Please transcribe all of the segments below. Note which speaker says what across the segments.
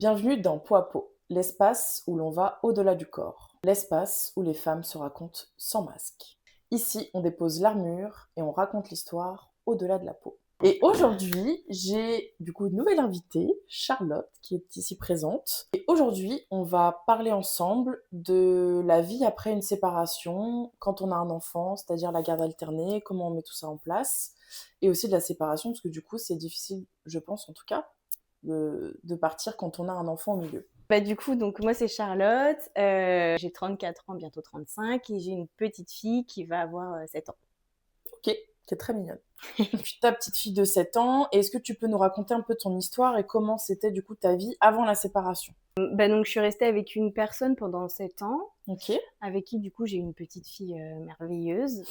Speaker 1: Bienvenue dans Peau à Peau, l'espace où l'on va au-delà du corps, l'espace où les femmes se racontent sans masque. Ici, on dépose l'armure et on raconte l'histoire au-delà de la peau. Et aujourd'hui, j'ai du coup une nouvelle invitée, Charlotte, qui est ici présente. Et aujourd'hui, on va parler ensemble de la vie après une séparation, quand on a un enfant, c'est-à-dire la garde alternée, comment on met tout ça en place, et aussi de la séparation, parce que du coup, c'est difficile, je pense en tout cas, de partir quand on a un enfant au milieu.
Speaker 2: Du coup, donc moi c'est Charlotte, j'ai 34 ans, bientôt 35 et j'ai une petite fille qui va avoir 7 ans.
Speaker 1: Ok, t'es très mignonne. Puis ta petite fille de 7 ans, est-ce que tu peux nous raconter un peu ton histoire et comment c'était du coup ta vie avant la séparation?
Speaker 2: Donc je suis restée avec une personne pendant 7 ans,
Speaker 1: Ok.
Speaker 2: avec qui du coup j'ai une petite fille merveilleuse.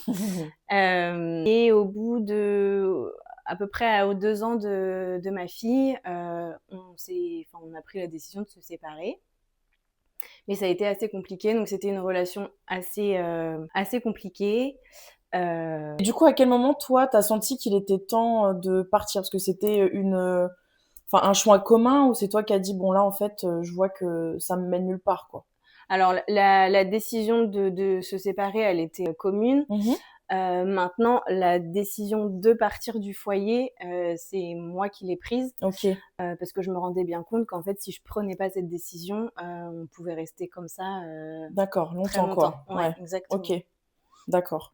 Speaker 2: Et au bout de à peu près aux 2 ans de ma fille, on a pris la décision de se séparer. Mais ça a été assez compliqué, donc c'était une relation assez compliquée.
Speaker 1: Et du coup, à quel moment, toi, t'as senti qu'il était temps de partir? Parce que c'était un choix commun ou c'est toi qui as dit, bon là, en fait, je vois que ça me mène nulle part, quoi.
Speaker 2: Alors la décision de se séparer, elle était commune.
Speaker 1: Mhm.
Speaker 2: Maintenant, la décision de partir du foyer, c'est moi qui l'ai prise,
Speaker 1: Ok,
Speaker 2: parce que je me rendais bien compte qu'en fait, si je prenais pas cette décision, on pouvait rester comme ça
Speaker 1: d'accord,
Speaker 2: très
Speaker 1: longtemps,
Speaker 2: longtemps.
Speaker 1: quoi.
Speaker 2: Ouais,
Speaker 1: Ouais, ok,
Speaker 2: exactement.
Speaker 1: d'accord.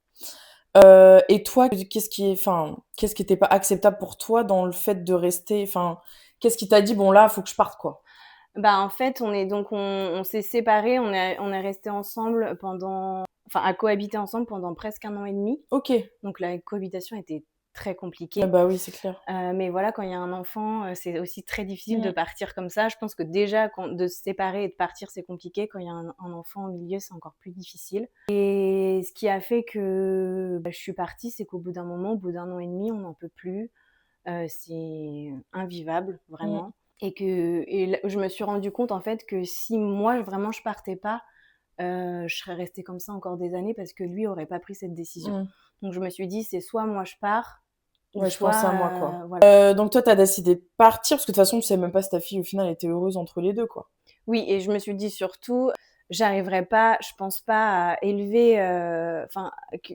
Speaker 1: Et toi, qu'est-ce qui était pas acceptable pour toi dans le fait de rester, enfin, qu'est-ce qui t'a dit, bon là, faut que je parte, quoi?
Speaker 2: En fait, on s'est séparés, on est restés ensemble à cohabiter ensemble pendant presque 1 an et demi.
Speaker 1: Ok.
Speaker 2: Donc la cohabitation était très
Speaker 1: Ah
Speaker 2: compliquée.
Speaker 1: bah oui, c'est clair.
Speaker 2: Mais voilà, quand il y a un enfant, c'est aussi très difficile de
Speaker 1: Mm.
Speaker 2: partir comme ça. Je pense que déjà, de se séparer et de partir, c'est compliqué. Quand il y a un enfant au milieu, c'est encore plus difficile. Et ce qui a fait que je suis partie, c'est qu'au bout d'un moment, au bout d'1 an et demi, on n'en peut plus. C'est invivable,
Speaker 1: Mm.
Speaker 2: vraiment. Et je me suis rendu compte, en fait, que si moi, vraiment, je partais pas, je serais restée comme ça encore des années parce que lui aurait pas pris cette décision.
Speaker 1: Mm.
Speaker 2: Donc je me suis dit, c'est soit moi je pars, ou
Speaker 1: Ouais, je pensais à moi,
Speaker 2: soit,
Speaker 1: quoi.
Speaker 2: voilà.
Speaker 1: Donc toi, t'as décidé de partir, parce que de toute façon, tu sais même pas si ta fille, au final, était heureuse entre les deux, quoi.
Speaker 2: Oui, et je me suis dit surtout, j'arriverai pas, je pense pas à élever,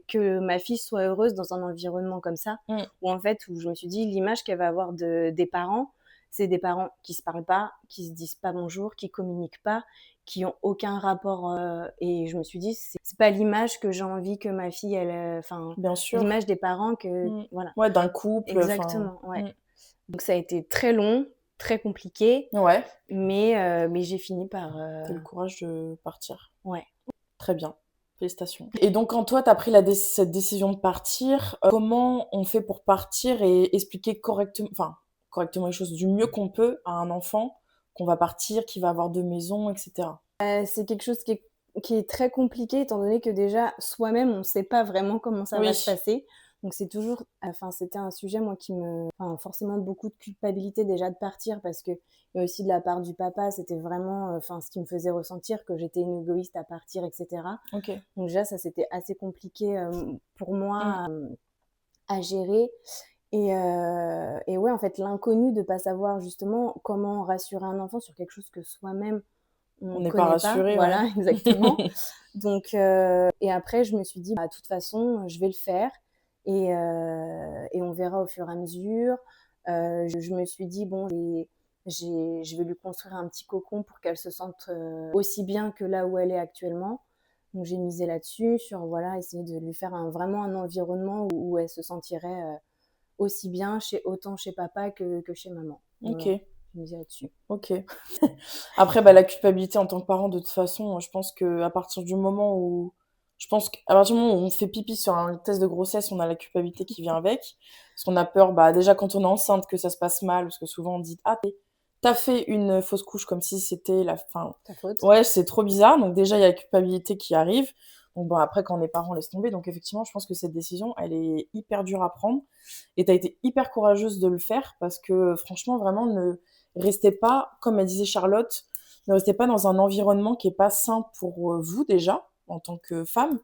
Speaker 2: que ma fille soit heureuse dans un environnement comme ça,
Speaker 1: Mm.
Speaker 2: où je me suis dit, l'image qu'elle va avoir des parents, c'est des parents qui se parlent pas, qui se disent pas bonjour, qui communiquent pas, qui ont aucun rapport, et je me suis dit, c'est pas l'image que j'ai envie que ma fille,
Speaker 1: Bien sûr.
Speaker 2: l'image des parents que,
Speaker 1: Mm.
Speaker 2: voilà.
Speaker 1: Ouais, d'un couple, enfin...
Speaker 2: Exactement, ouais.
Speaker 1: Mm.
Speaker 2: Donc ça a été très long, très compliqué,
Speaker 1: Ouais,
Speaker 2: mais j'ai fini par,
Speaker 1: t'as eu le courage de partir.
Speaker 2: ouais.
Speaker 1: Très bien. Félicitations. Et donc, quand toi, t'as pris cette décision de partir, comment on fait pour partir et expliquer correctement les choses du mieux qu'on peut à un enfant qu'on va partir, qui va avoir deux maisons, etc.
Speaker 2: C'est quelque chose qui est très compliqué étant donné que déjà soi-même on ne sait pas vraiment comment ça va se
Speaker 1: Oui.
Speaker 2: passer. Donc c'est toujours, c'était un sujet moi forcément beaucoup de culpabilité déjà de partir parce que et aussi de la part du papa, c'était vraiment, ce qui me faisait ressentir que j'étais une égoïste à partir, etc.
Speaker 1: Ok.
Speaker 2: Donc déjà ça c'était assez compliqué pour
Speaker 1: Mm.
Speaker 2: moi à gérer. Et ouais, en fait, l'inconnu de pas savoir justement comment rassurer un enfant sur quelque chose que soi-même
Speaker 1: On
Speaker 2: on
Speaker 1: n'est pas
Speaker 2: connaît pas,
Speaker 1: rassuré, ouais.
Speaker 2: voilà, exactement. Donc, et après, je me suis dit, de toute façon, je vais le faire et on verra au fur et à mesure. Je me suis dit, bon, je vais lui construire un petit cocon pour qu'elle se sente aussi bien que là où elle est actuellement. Donc, j'ai misé là-dessus, sur voilà, essayer de lui faire vraiment un environnement où elle se sentirait aussi bien autant chez papa que chez maman.
Speaker 1: Ok,
Speaker 2: Voilà, j'ai misé là-dessus.
Speaker 1: ok. Après, bah, la culpabilité en tant que parent, de toute façon, je pense que à partir du moment où... Je pense qu'à partir du moment où on fait pipi sur un test de grossesse, on a la culpabilité qui vient avec. Parce qu'on a peur, bah, déjà quand on est enceinte, que ça se passe mal, parce que souvent on dit, ah, t'as fait une fausse couche comme si c'était la fin.
Speaker 2: Ta faute.
Speaker 1: Ouais, c'est trop bizarre. Donc déjà, il y a la culpabilité qui arrive. Donc bon, après, quand on est parent, on laisse tomber. Donc effectivement, je pense que cette décision, elle est hyper dure à prendre. Et t'as été hyper courageuse de le faire parce que franchement, vraiment, ne restez pas, comme elle disait Charlotte, ne restez pas dans un environnement qui est pas sain pour vous déjà, en tant que femme,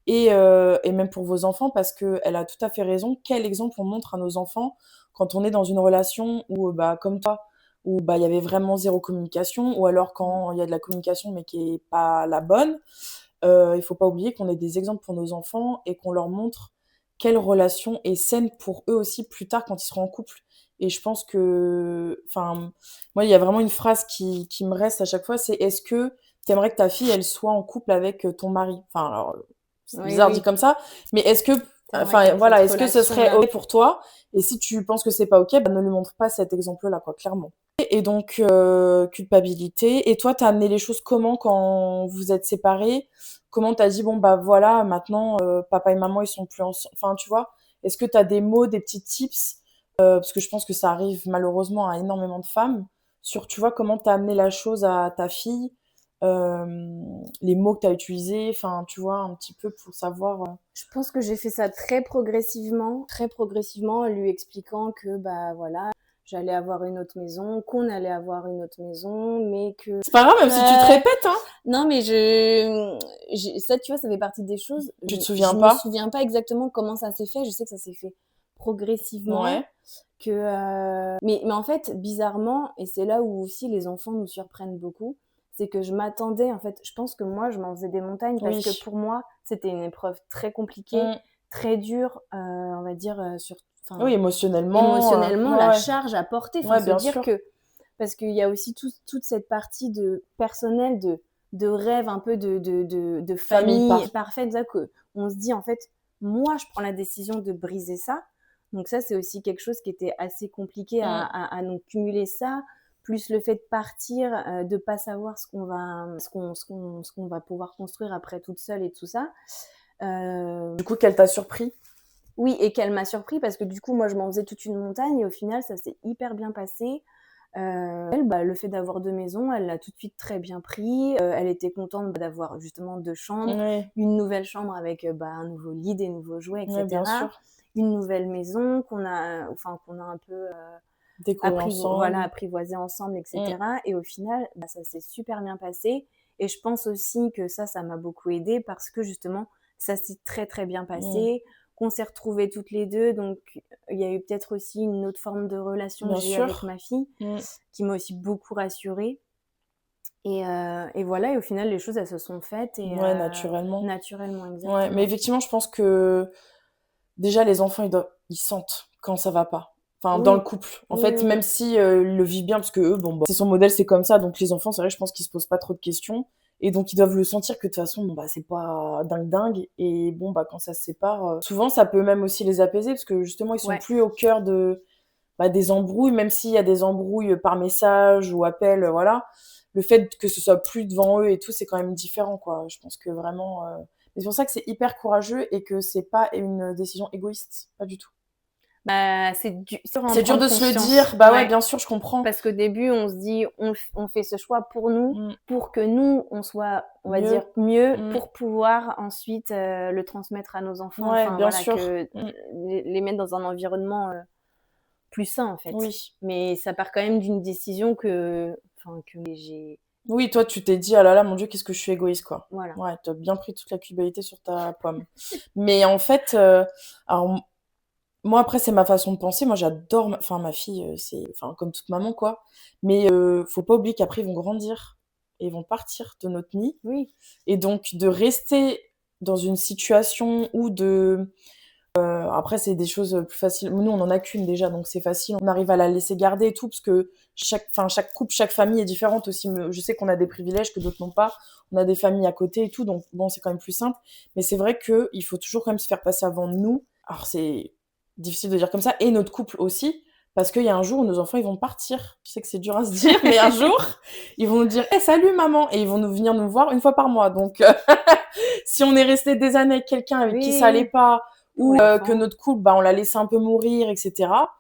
Speaker 1: et même pour vos enfants, parce qu'elle a tout à fait raison. Quel exemple on montre à nos enfants quand on est dans une relation où, bah, comme toi, où bah, il y avait vraiment zéro communication, ou alors quand il y a de la communication mais qui est pas la bonne. Il faut pas oublier qu'on est des exemples pour nos enfants et qu'on leur montre quelle relation est saine pour eux aussi plus tard quand ils seront en couple. Et je pense que, enfin, moi, il y a vraiment une phrase qui me reste à chaque fois, c'est est-ce que tu aimerais que ta fille, elle soit en couple avec ton mari? Enfin, alors, c'est
Speaker 2: Oui,
Speaker 1: bizarre dit
Speaker 2: oui.
Speaker 1: comme ça, mais est-ce que,
Speaker 2: T'aimerais qu'il y
Speaker 1: enfin,
Speaker 2: ait cette
Speaker 1: voilà, est-ce que ce serait
Speaker 2: relation-là.
Speaker 1: OK pour toi? Et si tu penses que c'est pas OK, bah, ne lui montre pas cet exemple-là, quoi, clairement. Et donc, culpabilité. Et toi, t'as amené les choses comment quand vous êtes séparés? Comment t'as dit, bon, bah voilà, maintenant, papa et maman, ils sont plus ensemble. Enfin, tu vois, est-ce que t'as des mots, des petits tips? Parce que je pense que ça arrive malheureusement à énormément de femmes. Sur, tu vois, comment t'as amené la chose à ta fille, les mots que t'as utilisés, enfin, tu vois, un petit peu pour savoir.
Speaker 2: Je pense que j'ai fait ça très progressivement, en lui expliquant que bah voilà, j'allais avoir une autre maison, qu'on allait avoir une autre maison, mais que
Speaker 1: C'est pas grave, même si tu te répètes, hein.
Speaker 2: non mais ça tu vois, ça fait partie des choses.
Speaker 1: Tu te
Speaker 2: Je
Speaker 1: souviens
Speaker 2: me
Speaker 1: pas?
Speaker 2: souviens pas exactement comment ça s'est fait. Je sais que ça s'est fait progressivement,
Speaker 1: Ouais.
Speaker 2: que mais en fait bizarrement, et c'est là où aussi les enfants nous surprennent beaucoup, c'est que je m'attendais, en fait, je pense que moi je m'en faisais des montagnes parce que
Speaker 1: Oui.
Speaker 2: pour moi c'était une épreuve très compliquée,
Speaker 1: Mm.
Speaker 2: très dure, on va dire
Speaker 1: Oui, émotionnellement.
Speaker 2: émotionnellement,
Speaker 1: Ouais,
Speaker 2: la
Speaker 1: ouais.
Speaker 2: charge à porter, enfin
Speaker 1: Ouais,
Speaker 2: se
Speaker 1: bien
Speaker 2: dire
Speaker 1: sûr.
Speaker 2: que parce qu'il y a aussi toute cette partie de personnel, de rêve un peu de
Speaker 1: Famille
Speaker 2: famille
Speaker 1: par.
Speaker 2: parfaite, là, que on se dit en fait, moi je prends la décision de briser ça. Donc ça, c'est aussi quelque chose qui était assez compliqué
Speaker 1: Mm.
Speaker 2: à nous cumuler ça, plus le fait de partir, de pas savoir ce qu'on va pouvoir construire après toute seule et tout ça.
Speaker 1: Du coup, qu'elle t'a surpris?
Speaker 2: Oui, et qu'elle m'a surpris parce que du coup, moi, je m'en faisais toute une montagne et au final, ça s'est hyper bien passé. Elle, bah, le fait d'avoir 2 maisons, elle l'a tout de suite très bien pris. Elle était contente, bah, d'avoir justement 2 chambres,
Speaker 1: Oui,
Speaker 2: une nouvelle chambre avec, bah, un nouveau lit, des nouveaux jouets, et
Speaker 1: ouais, bien
Speaker 2: cetera.
Speaker 1: sûr.
Speaker 2: Une nouvelle maison qu'on a un peu,
Speaker 1: Décorer ensemble.
Speaker 2: apprivoisée ensemble, et
Speaker 1: Mm.
Speaker 2: cetera. Et au final, bah, ça s'est super bien passé et je pense aussi que ça m'a beaucoup aidée parce que justement, ça s'est très, très bien
Speaker 1: Mm.
Speaker 2: passé, qu'on s'est retrouvées toutes les 2. Donc il y a eu peut-être aussi une autre forme de relation que
Speaker 1: Bien
Speaker 2: j'ai eue avec
Speaker 1: sûr.
Speaker 2: ma fille,
Speaker 1: Mm.
Speaker 2: qui m'a aussi beaucoup rassurée. Et voilà, et au final, les choses, elles se sont faites et
Speaker 1: Ouais, naturellement.
Speaker 2: naturellement,
Speaker 1: Ouais, mais
Speaker 2: exactement.
Speaker 1: effectivement, je pense que déjà, les enfants, ils sentent quand ça va pas. Enfin, dans le
Speaker 2: Oui,
Speaker 1: couple. En
Speaker 2: oui,
Speaker 1: fait, même
Speaker 2: oui,
Speaker 1: si ils le vivent bien, parce que eux, bon, bah, c'est son modèle, c'est comme ça. Donc, les enfants, c'est vrai, je pense qu'ils se posent pas trop de questions. Et donc, ils doivent le sentir que de toute façon, bon, bah, c'est pas dingue dingue. Et bon, bah, quand ça se sépare, souvent, ça peut même aussi les apaiser, parce que justement, ils sont
Speaker 2: ouais.
Speaker 1: plus au cœur de, bah, des embrouilles, même s'il y a des embrouilles par message ou appel, voilà. Le fait que ce soit plus devant eux et tout, c'est quand même différent, quoi. Je pense que vraiment. Mais c'est pour ça que c'est hyper courageux et que c'est pas une décision égoïste, pas du tout.
Speaker 2: Bah, c'est dur à en
Speaker 1: C'est dur
Speaker 2: prendre
Speaker 1: de se le
Speaker 2: conscience.
Speaker 1: dire, bah ouais,
Speaker 2: Ouais.
Speaker 1: bien sûr, je comprends.
Speaker 2: Parce qu'au début, on se dit, on fait ce choix pour nous,
Speaker 1: Mm.
Speaker 2: pour que nous, on soit, on va
Speaker 1: Mieux.
Speaker 2: dire, mieux,
Speaker 1: Mm.
Speaker 2: pour pouvoir ensuite le transmettre à nos enfants.
Speaker 1: Ouais,
Speaker 2: Enfin,
Speaker 1: bien
Speaker 2: voilà,
Speaker 1: sûr.
Speaker 2: que
Speaker 1: Mm.
Speaker 2: les mettre dans un environnement plus sain, en fait.
Speaker 1: Oui.
Speaker 2: Mais ça part quand même d'une décision que j'ai.
Speaker 1: Oui, toi, tu t'es dit, ah là là, mon Dieu, qu'est-ce que je suis égoïste, quoi.
Speaker 2: Voilà.
Speaker 1: Ouais, t'as bien pris toute la culpabilité sur ta pomme. Mais en fait, alors, moi, après, c'est ma façon de penser. Moi, j'adore, enfin, ma fille, c'est, enfin, comme toute maman, quoi. Mais faut pas oublier qu'après, ils vont grandir et ils vont partir de notre nid.
Speaker 2: Oui.
Speaker 1: Et donc, de rester dans une situation où après, c'est des choses plus faciles. Nous, on en a qu'une déjà, donc c'est facile. On arrive à la laisser garder et tout, parce que chaque couple, chaque famille est différente aussi. Je sais qu'on a des privilèges que d'autres n'ont pas. On a des familles à côté et tout, donc bon, c'est quand même plus simple. Mais c'est vrai qu'il faut toujours quand même se faire passer avant nous. Alors, c'est difficile de dire comme ça, et notre couple aussi, parce qu'il y a un jour où nos enfants, ils vont partir. Je sais que c'est dur à se dire, mais un jour, ils vont nous dire « Hey, salut maman !» Et ils vont nous venir nous voir une fois par mois. Donc, si on est resté des années avec quelqu'un avec qui ça allait
Speaker 2: Oui.
Speaker 1: pas,
Speaker 2: Pour
Speaker 1: ou
Speaker 2: les
Speaker 1: que
Speaker 2: enfants.
Speaker 1: notre couple, bah, on l'a laissé un peu mourir, etc.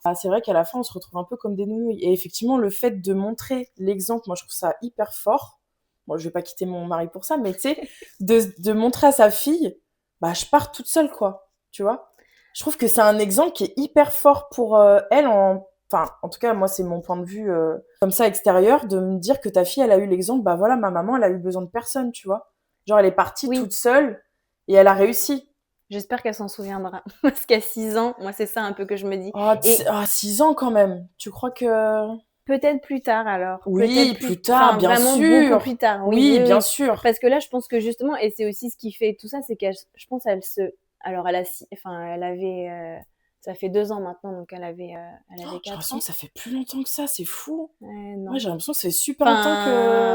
Speaker 1: Bah, c'est vrai qu'à la fin, on se retrouve un peu comme des nounouilles. Et effectivement, le fait de montrer l'exemple, moi, je trouve ça hyper fort. Moi, je vais pas quitter mon mari pour ça, mais tu sais, de montrer à sa fille, bah, je pars toute seule, quoi. Tu vois? Je trouve que c'est un exemple qui est hyper fort pour elle. Enfin, en tout cas, moi, c'est mon point de vue comme ça extérieur, de me dire que ta fille, elle a eu l'exemple, bah voilà, ma maman, elle a eu besoin de personne, tu vois. Genre, elle est partie toute
Speaker 2: Oui.
Speaker 1: seule et elle a réussi.
Speaker 2: J'espère qu'elle s'en souviendra. Parce qu'à 6 ans, moi, c'est ça un peu que je me dis.
Speaker 1: Oh,
Speaker 2: Et
Speaker 1: 6 ans quand même. Tu crois que...
Speaker 2: peut-être plus tard alors.
Speaker 1: Oui,
Speaker 2: Peut-être
Speaker 1: plus tard, bien
Speaker 2: vraiment beaucoup
Speaker 1: sûr.
Speaker 2: plus tard. Oui,
Speaker 1: Oui,
Speaker 2: oui,
Speaker 1: bien
Speaker 2: oui.
Speaker 1: sûr.
Speaker 2: Parce que là, je pense que justement, et c'est aussi ce qui fait tout ça, c'est qu'elle, je pense, alors elle avait, ça fait 2 ans maintenant, donc elle avait
Speaker 1: J'ai
Speaker 2: 4
Speaker 1: l'impression
Speaker 2: ans.
Speaker 1: que ça fait plus longtemps que ça, c'est fou. Ouais,
Speaker 2: Non.
Speaker 1: j'ai l'impression que ça fait super longtemps
Speaker 2: Enfin,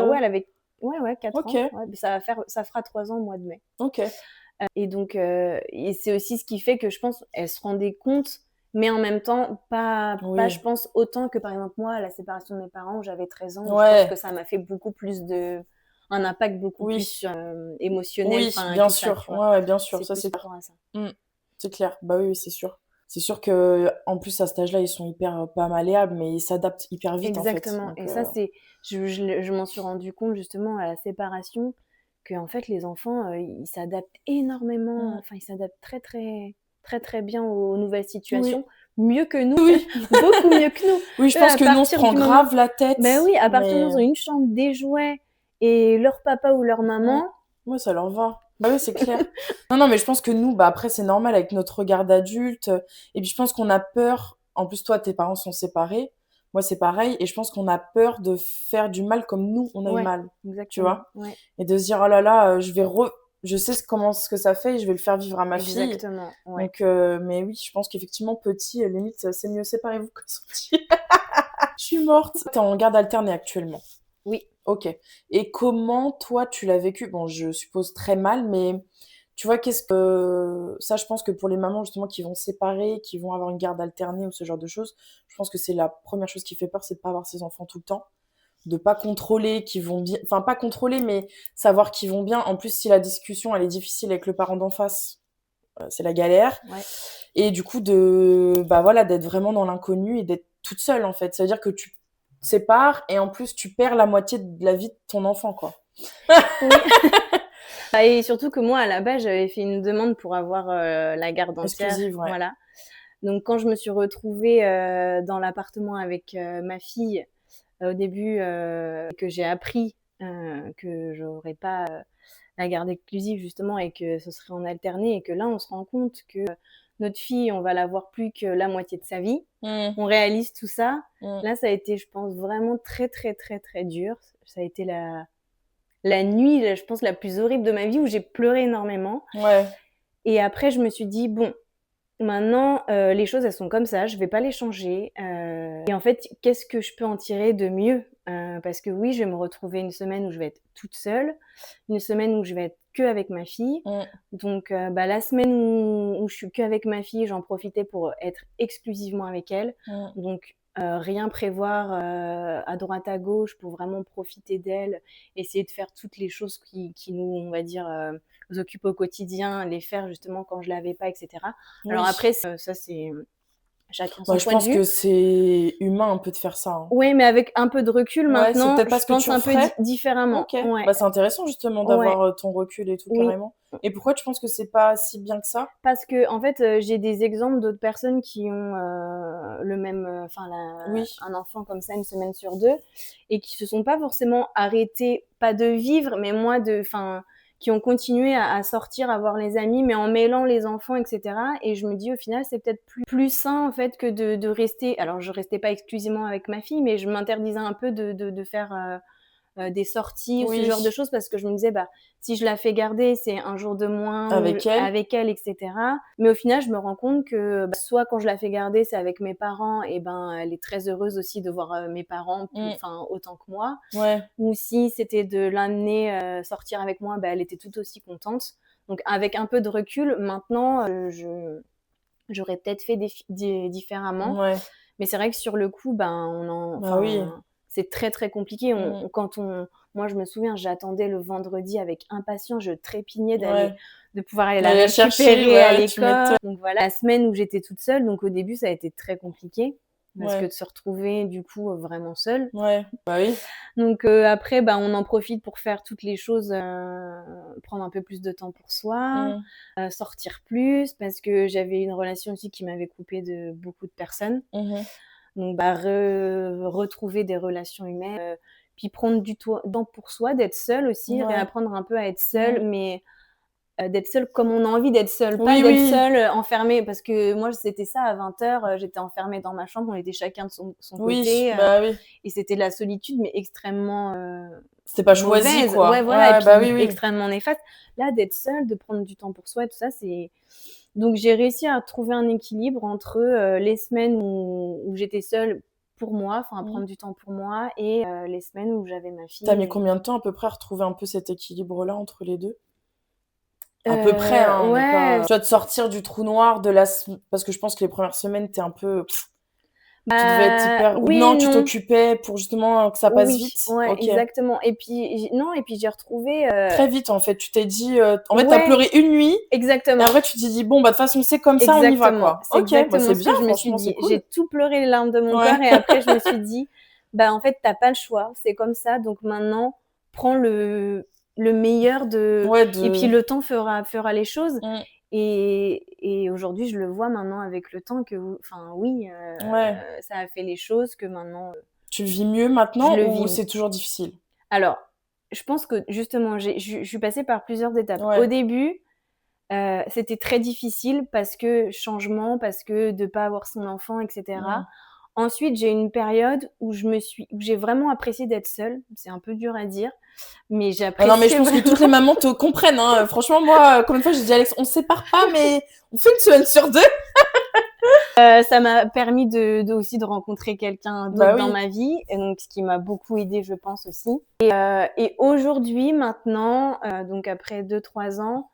Speaker 1: que...
Speaker 2: ouais, elle avait, ouais, 4
Speaker 1: Ok,
Speaker 2: ans. Ouais, mais ça fera 3 ans au mois de mai.
Speaker 1: ok.
Speaker 2: Et donc, et c'est aussi ce qui fait que je pense elle se rendait compte, mais en même temps, pas je
Speaker 1: Oui,
Speaker 2: pense autant que par exemple moi, la séparation de mes parents, où j'avais 13 ans, où je pense que
Speaker 1: ouais,
Speaker 2: ça m'a fait un impact beaucoup plus
Speaker 1: oui,
Speaker 2: émotionnel,
Speaker 1: oui,
Speaker 2: enfin
Speaker 1: bien
Speaker 2: tout ça,
Speaker 1: sûr.
Speaker 2: tu vois.
Speaker 1: Ouais, ouais, bien sûr,
Speaker 2: C'est
Speaker 1: ça
Speaker 2: plus
Speaker 1: c'est
Speaker 2: par
Speaker 1: clair.
Speaker 2: rapport à ça.
Speaker 1: Mm, c'est clair, bah oui, oui, c'est sûr. C'est sûr que en plus à cet âge-là, ils sont hyper pas malléables, mais ils s'adaptent hyper vite en fait.
Speaker 2: Exactement.
Speaker 1: Donc
Speaker 2: Et ça, je m'en suis rendu compte justement à la séparation, que en fait les enfants, ils s'adaptent énormément,
Speaker 1: mm,
Speaker 2: enfin ils s'adaptent très très très très bien aux nouvelles
Speaker 1: oui,
Speaker 2: situations, mieux que nous,
Speaker 1: oui,
Speaker 2: beaucoup mieux que nous.
Speaker 1: oui, je
Speaker 2: Eux,
Speaker 1: pense
Speaker 2: à
Speaker 1: que nous on se
Speaker 2: partir
Speaker 1: prend
Speaker 2: du moment,
Speaker 1: grave la
Speaker 2: ben
Speaker 1: tête,
Speaker 2: oui, à partir du
Speaker 1: mais
Speaker 2: moment où ils ont une chambre, des jouets et leur papa ou leur
Speaker 1: mm,
Speaker 2: maman,
Speaker 1: ouais, ça leur va. Bah oui, c'est clair. Non, non, mais je pense que nous, bah après c'est normal avec notre regard d'adulte, et puis je pense qu'on a peur. En plus, toi, tes parents sont séparés. Moi, c'est pareil, et je pense qu'on a peur de faire du mal comme nous on a eu
Speaker 2: ouais,
Speaker 1: mal, tu
Speaker 2: exactement,
Speaker 1: vois.
Speaker 2: ouais,
Speaker 1: Et de se dire, oh là là, je sais comment ce que ça fait et je vais le faire vivre à ma fille.
Speaker 2: exactement, ouais.
Speaker 1: Donc, mais oui, je pense qu'effectivement, petit, limite, c'est mieux séparez-vous que sortir. Je suis morte. T'es en garde alternée actuellement.
Speaker 2: Oui.
Speaker 1: Ok. Et comment, toi, tu l'as vécu? Bon, je suppose très mal, mais tu vois, qu'est-ce que... Ça, je pense que pour les mamans, justement, qui vont se séparer, qui vont avoir une garde alternée ou ce genre de choses, je pense que c'est la première chose qui fait peur, c'est de pas avoir ses enfants tout le temps, de pas contrôler qu'ils vont bien, enfin pas contrôler, mais savoir qu'ils vont bien. En plus, si la discussion elle est difficile avec le parent d'en face, c'est la galère.
Speaker 2: Ouais.
Speaker 1: Et du coup de, bah voilà, d'être vraiment dans l'inconnu et d'être toute seule en fait. Ça veut dire que tu te sépares et en plus tu perds la moitié de la vie de ton enfant quoi.
Speaker 2: Oui. Et surtout que moi, à la base, j'avais fait une demande pour avoir la garde entière,
Speaker 1: Exclusive, ouais.
Speaker 2: voilà. Donc quand je me suis retrouvée dans l'appartement avec ma fille, au début, que j'ai appris que j'aurais pas la garde exclusive justement et que ce serait en alterné, et que là on se rend compte que notre fille, on va la voir plus que la moitié de sa vie.
Speaker 1: Mm,
Speaker 2: On réalise tout ça.
Speaker 1: mm.
Speaker 2: Là, ça a été, je pense, vraiment très très très très dur. Ça a été la nuit, je pense, la plus horrible de ma vie, où j'ai pleuré énormément.
Speaker 1: Ouais.
Speaker 2: Et après, je me suis dit, bon, maintenant, les choses, elles sont comme ça, je vais pas les changer. Et en fait, qu'est-ce que je peux en tirer de mieux? Parce que oui, je vais me retrouver une semaine où je vais être toute seule, une semaine où je vais être que avec ma fille.
Speaker 1: Mm,
Speaker 2: Donc, bah, la semaine où je suis que avec ma fille, j'en profitais pour être exclusivement avec elle.
Speaker 1: mm.
Speaker 2: Donc, rien prévoir à droite à gauche pour vraiment profiter d'elle, essayer de faire toutes les choses qui nous, on va dire, nous occupent au quotidien, les faire justement quand je l'avais pas, etc. Alors
Speaker 1: Oui.
Speaker 2: après, ça c'est chacun
Speaker 1: Bah,
Speaker 2: son
Speaker 1: je
Speaker 2: point de
Speaker 1: pense
Speaker 2: vue.
Speaker 1: que c'est humain un peu de faire ça, hein.
Speaker 2: Oui, mais avec un peu de recul
Speaker 1: Ouais, c'est
Speaker 2: maintenant,
Speaker 1: peut-être pas
Speaker 2: je
Speaker 1: ce que
Speaker 2: pense
Speaker 1: tu
Speaker 2: un peu
Speaker 1: referais.
Speaker 2: différemment.
Speaker 1: Ok.
Speaker 2: Ouais,
Speaker 1: Bah, c'est intéressant justement
Speaker 2: ouais,
Speaker 1: d'avoir ton recul et tout
Speaker 2: oui.
Speaker 1: carrément. Et pourquoi tu penses que c'est pas si bien que ça?
Speaker 2: Parce que en fait, j'ai des exemples d'autres personnes qui ont le même, enfin
Speaker 1: Oui.
Speaker 2: un enfant comme ça une semaine sur deux, et qui se sont pas forcément arrêtés, pas de vivre, mais moi de, enfin, qui ont continué à sortir, à voir les amis, mais en mêlant les enfants, etc. Et je me dis au final, c'est peut-être plus sain en fait que de rester. Alors je restais pas exclusivement avec ma fille, mais je m'interdisais un peu de faire des sorties ou ce
Speaker 1: Oui.
Speaker 2: genre de choses, parce que je me disais, bah, si je la fais garder, c'est un jour de moins ou
Speaker 1: Avec elle.
Speaker 2: avec elle, etc. Mais au final, je me rends compte que bah, soit quand je la fais garder, c'est avec mes parents, et ben elle est très heureuse aussi de voir mes parents,
Speaker 1: Mm.
Speaker 2: enfin autant que moi.
Speaker 1: Ouais.
Speaker 2: Ou si c'était de l'amener sortir avec moi, bah, elle était tout aussi contente. Donc avec un peu de recul, maintenant, j'aurais peut-être fait différemment.
Speaker 1: Ouais.
Speaker 2: Mais c'est vrai que sur le coup, ben,
Speaker 1: Bah oui.
Speaker 2: enfin, c'est très très compliqué.
Speaker 1: Mm.
Speaker 2: Moi, je me souviens, j'attendais le vendredi avec impatience, je trépignais
Speaker 1: Ouais.
Speaker 2: de pouvoir aller la
Speaker 1: D'aller la chercher,
Speaker 2: récupérer à
Speaker 1: ouais, tu
Speaker 2: l'école.
Speaker 1: m'étonnes.
Speaker 2: Donc voilà, la semaine où j'étais toute seule, donc au début, ça a été très compliqué, parce que
Speaker 1: Ouais.
Speaker 2: de se retrouver du coup vraiment seule.
Speaker 1: Ouais. Bah oui.
Speaker 2: Donc après, bah, on en profite pour faire toutes les choses, prendre un peu plus de temps pour soi,
Speaker 1: Mm.
Speaker 2: sortir plus, parce que j'avais une relation aussi qui m'avait coupée de beaucoup de personnes.
Speaker 1: Mhm.
Speaker 2: Donc bah, retrouver des relations humaines, puis prendre du temps pour soi, d'être seule aussi,
Speaker 1: Ouais.
Speaker 2: réapprendre un peu à être seule,
Speaker 1: Mm.
Speaker 2: mais d'être seule comme on a envie d'être seule, pas
Speaker 1: Oui,
Speaker 2: d'être
Speaker 1: oui.
Speaker 2: seule, enfermée. Parce que moi, c'était ça, à 20h, j'étais enfermée dans ma chambre, on était chacun de son
Speaker 1: Oui,
Speaker 2: côté,
Speaker 1: bah oui.
Speaker 2: et c'était de la solitude, mais extrêmement
Speaker 1: C'était pas choisi,
Speaker 2: mauvaise. Ouais,
Speaker 1: quoi.
Speaker 2: voilà, et
Speaker 1: Ouais, bah
Speaker 2: puis
Speaker 1: oui, oui.
Speaker 2: extrêmement néfaste. Là, d'être seule, de prendre du temps pour soi et tout ça, c'est... Donc, j'ai réussi à trouver un équilibre entre les semaines où j'étais seule pour moi, enfin, à
Speaker 1: Mmh.
Speaker 2: prendre du temps pour moi, et les semaines où j'avais ma fille.
Speaker 1: T'as mis combien de temps à peu près à retrouver un peu cet équilibre-là entre les deux? À peu près, hein, on n'est
Speaker 2: Ouais,
Speaker 1: pas... Tu vois, de sortir du trou noir de la... Parce que je pense que les premières semaines, t'es un peu... Tu devais être hyper... Ou
Speaker 2: oui et
Speaker 1: non, tu
Speaker 2: non.
Speaker 1: t'occupais pour justement que ça passe
Speaker 2: Oui,
Speaker 1: vite?
Speaker 2: ouais,
Speaker 1: Ok.
Speaker 2: exactement. Et puis, non, et puis j'ai retrouvé.
Speaker 1: Très vite, en fait. Tu t'es dit... En fait, t'as
Speaker 2: Ouais,
Speaker 1: pleuré une nuit, et
Speaker 2: exactement.
Speaker 1: après, tu t'es dit, bon, bah, de toute façon, c'est comme ça, on y va,
Speaker 2: Exactement.
Speaker 1: quoi.
Speaker 2: C'est
Speaker 1: Ok, bah,
Speaker 2: exactement
Speaker 1: c'est
Speaker 2: ce
Speaker 1: bien,
Speaker 2: que je me suis
Speaker 1: franchement, c'est
Speaker 2: dit.
Speaker 1: cool.
Speaker 2: J'ai tout pleuré les larmes de mon
Speaker 1: Ouais.
Speaker 2: cœur, et après, je me suis dit, bah, en fait, t'as pas le choix. C'est comme ça. Donc maintenant, prends le meilleur de.
Speaker 1: Ouais,
Speaker 2: Et puis
Speaker 1: de...
Speaker 2: le temps fera les choses.
Speaker 1: Mm.
Speaker 2: Et aujourd'hui, je le vois maintenant avec le temps que, enfin, oui,
Speaker 1: Ouais.
Speaker 2: ça a fait les choses que maintenant,
Speaker 1: Tu le vis mieux
Speaker 2: je
Speaker 1: maintenant
Speaker 2: le
Speaker 1: ou
Speaker 2: vis.
Speaker 1: c'est toujours difficile?
Speaker 2: Alors, je pense que justement, je suis passée par plusieurs étapes. Au
Speaker 1: Ouais.
Speaker 2: début, c'était très difficile parce que changement, parce que de pas avoir son enfant, et cetera.
Speaker 1: Mm.
Speaker 2: Ensuite, j'ai eu une période où j'ai vraiment apprécié d'être seule. C'est un peu dur à dire, mais j'ai
Speaker 1: Ah non, mais je
Speaker 2: apprécié
Speaker 1: pense que toutes les
Speaker 2: vraiment.
Speaker 1: mamans te comprennent, hein. Franchement, moi, combien de fois j'ai dit à Alex, on se sépare pas, mais on fait une semaine sur deux.
Speaker 2: Ça m'a permis aussi de rencontrer quelqu'un d'autre
Speaker 1: Bah
Speaker 2: dans
Speaker 1: oui.
Speaker 2: ma vie, et donc ce qui m'a beaucoup aidée, je pense aussi. Et aujourd'hui, maintenant, donc après 2-3 ans,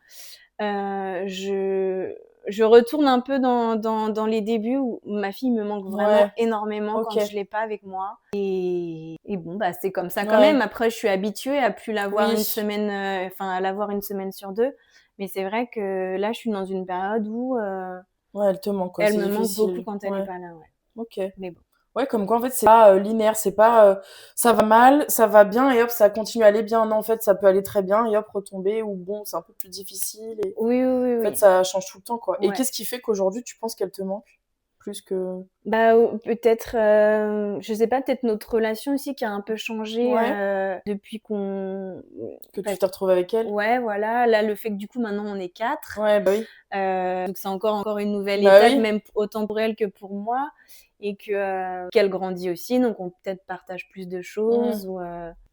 Speaker 2: je retourne un peu dans les débuts où ma fille me manque vraiment
Speaker 1: Ouais.
Speaker 2: énormément
Speaker 1: Ok.
Speaker 2: quand je l'ai pas avec moi. Et bon, bah, c'est comme ça quand
Speaker 1: Ouais.
Speaker 2: même. Après, je suis habituée à plus l'avoir une
Speaker 1: Oui.
Speaker 2: semaine, enfin, à l'avoir une semaine sur deux. Mais c'est vrai que là, je suis dans une période où
Speaker 1: Ouais, elle te manque, quoi.
Speaker 2: elle
Speaker 1: C'est
Speaker 2: me manque beaucoup
Speaker 1: difficile.
Speaker 2: quand elle est
Speaker 1: Ouais.
Speaker 2: pas là, ouais.
Speaker 1: Ok.
Speaker 2: Mais bon.
Speaker 1: Ouais, comme quoi, en fait, c'est pas linéaire. C'est pas ça va mal, ça va bien, et hop, ça continue à aller bien. Non, en fait, ça peut aller très bien, et hop, retomber, ou bon, c'est un peu plus difficile. Et
Speaker 2: Oui, oui, oui,
Speaker 1: en fait,
Speaker 2: oui.
Speaker 1: ça change tout le temps, quoi. Et
Speaker 2: Ouais.
Speaker 1: qu'est-ce qui fait qu'aujourd'hui, tu penses qu'elle te manque plus que...
Speaker 2: Bah, peut-être, je sais pas, peut-être notre relation aussi qui a un peu changé,
Speaker 1: Ouais,
Speaker 2: depuis qu'on
Speaker 1: que
Speaker 2: bah,
Speaker 1: tu t'es retrouvée avec elle?
Speaker 2: ouais, voilà. Là, le fait que du coup, maintenant, on est 4,
Speaker 1: Ouais, bah oui.
Speaker 2: donc c'est encore une nouvelle
Speaker 1: Bah
Speaker 2: étape,
Speaker 1: oui.
Speaker 2: même autant pour elle que pour moi, et qu'elle grandit aussi, donc on peut-être partage plus de
Speaker 1: Mm.
Speaker 2: choses, ou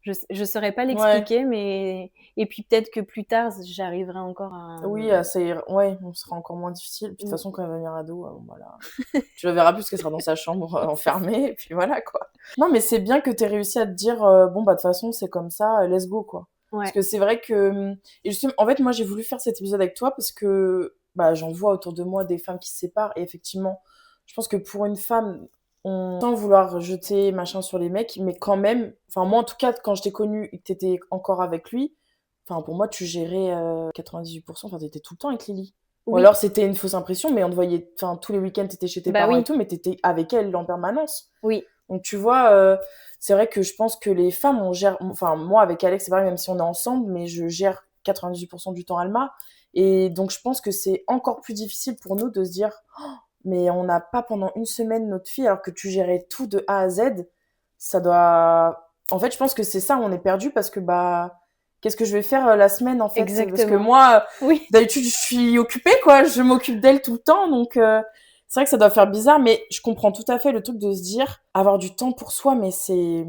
Speaker 2: je saurais pas
Speaker 1: Ouais.
Speaker 2: l'expliquer, mais et puis peut-être que plus tard, j'arriverai encore à,
Speaker 1: Oui, ça ira... ouais, on sera encore moins difficile. Puis de toute façon, quand elle va devenir ado, bon, voilà. Tu la verras plus parce qu'elle sera dans sa chambre
Speaker 2: c'est ça.
Speaker 1: enfermée, et puis voilà, quoi. Non, mais c'est bien que tu aies réussi à te dire, bon, bah, de toute façon, c'est comme ça, let's go, quoi. Parce
Speaker 2: Ouais.
Speaker 1: que c'est vrai que... Et justement, en fait, moi, j'ai voulu faire cet épisode avec toi parce que bah, j'en vois autour de moi des femmes qui se séparent, et effectivement, je pense que pour une femme, sans vouloir jeter machin sur les mecs, mais quand même, enfin, moi, en tout cas, quand je t'ai connue et que t'étais encore avec lui, enfin, pour moi, tu gérais 98%, enfin, t'étais tout le temps avec Lily. Ou
Speaker 2: Oui,
Speaker 1: alors c'était une fausse impression, mais on te voyait, enfin, tous les week-ends, t'étais chez tes
Speaker 2: bah
Speaker 1: parents et
Speaker 2: oui,
Speaker 1: tout, mais t'étais avec elle en permanence.
Speaker 2: oui.
Speaker 1: Donc tu vois, c'est vrai que je pense que les femmes, on gère, enfin, moi avec Alex, c'est pareil, même si on est ensemble, mais je gère 98% du temps Alma. Et donc je pense que c'est encore plus difficile pour nous de se dire, oh, mais on n'a pas pendant une semaine notre fille, alors que tu gérais tout de A à Z. Ça doit... En fait, je pense que c'est ça, on est perdu parce que, bah, qu'est-ce que je vais faire la semaine, en fait? Parce que
Speaker 2: Exactement.
Speaker 1: moi,
Speaker 2: Oui.
Speaker 1: d'habitude, je suis occupée, quoi. Je m'occupe d'elle tout le temps, donc c'est vrai que ça doit faire bizarre, mais je comprends tout à fait le truc de se dire, avoir du temps pour soi, mais c'est...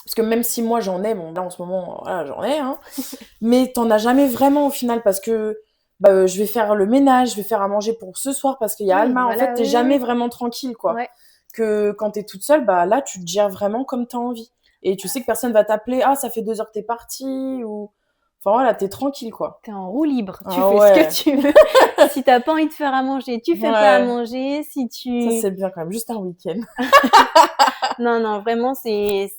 Speaker 1: Parce que même si moi j'en ai, bon là en ce moment, voilà, j'en ai, hein, mais t'en as jamais vraiment au final parce que bah, je vais faire le ménage, je vais faire à manger pour ce soir parce qu'il y a
Speaker 2: Oui,
Speaker 1: Alma. En fait,
Speaker 2: voilà,
Speaker 1: t'es
Speaker 2: oui, oui,
Speaker 1: jamais
Speaker 2: oui.
Speaker 1: vraiment tranquille, quoi.
Speaker 2: Ouais.
Speaker 1: Que quand t'es toute seule, bah là, tu te gères vraiment comme t'as envie. Et tu sais que personne va t'appeler, ah, ça fait 2 heures que t'es partie, ou... Enfin voilà, t'es tranquille, quoi.
Speaker 2: T'es en roue libre, tu
Speaker 1: Ah
Speaker 2: fais ce que
Speaker 1: ouais,
Speaker 2: tu veux. Si t'as pas envie de faire à manger, tu fais pas à
Speaker 1: ouais.
Speaker 2: manger. Si
Speaker 1: Ça,
Speaker 2: tu...
Speaker 1: c'est bien quand même, juste un week-end.
Speaker 2: Non, non, vraiment, c'est...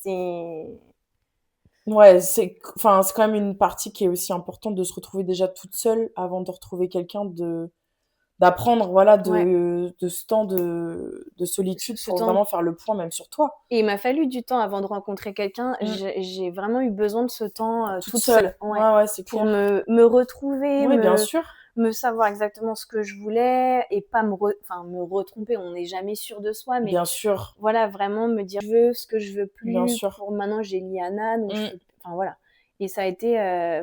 Speaker 1: Ouais, enfin, c'est quand même une partie qui est aussi importante de se retrouver déjà toute seule avant de retrouver quelqu'un, d'apprendre, voilà,
Speaker 2: Ouais.
Speaker 1: de ce temps de solitude
Speaker 2: Ce
Speaker 1: pour
Speaker 2: temps...
Speaker 1: vraiment faire le point même sur toi.
Speaker 2: Et il m'a fallu du temps avant de rencontrer quelqu'un.
Speaker 1: Mm.
Speaker 2: J'ai vraiment eu besoin de ce temps
Speaker 1: Toute
Speaker 2: toute seule.
Speaker 1: seule.
Speaker 2: Ouais.
Speaker 1: Ouais, ouais, c'est
Speaker 2: Pour
Speaker 1: clair.
Speaker 2: me retrouver,
Speaker 1: Oui, bien sûr.
Speaker 2: me savoir exactement ce que je voulais, et pas enfin, me retromper. On n'est jamais sûr de soi, mais
Speaker 1: Bien sûr.
Speaker 2: voilà, vraiment me dire je veux ce que je veux
Speaker 1: Bien
Speaker 2: plus.
Speaker 1: sûr.
Speaker 2: Pour maintenant, j'ai Liana, donc je
Speaker 1: Mm.
Speaker 2: peux... Enfin voilà. Et ça a été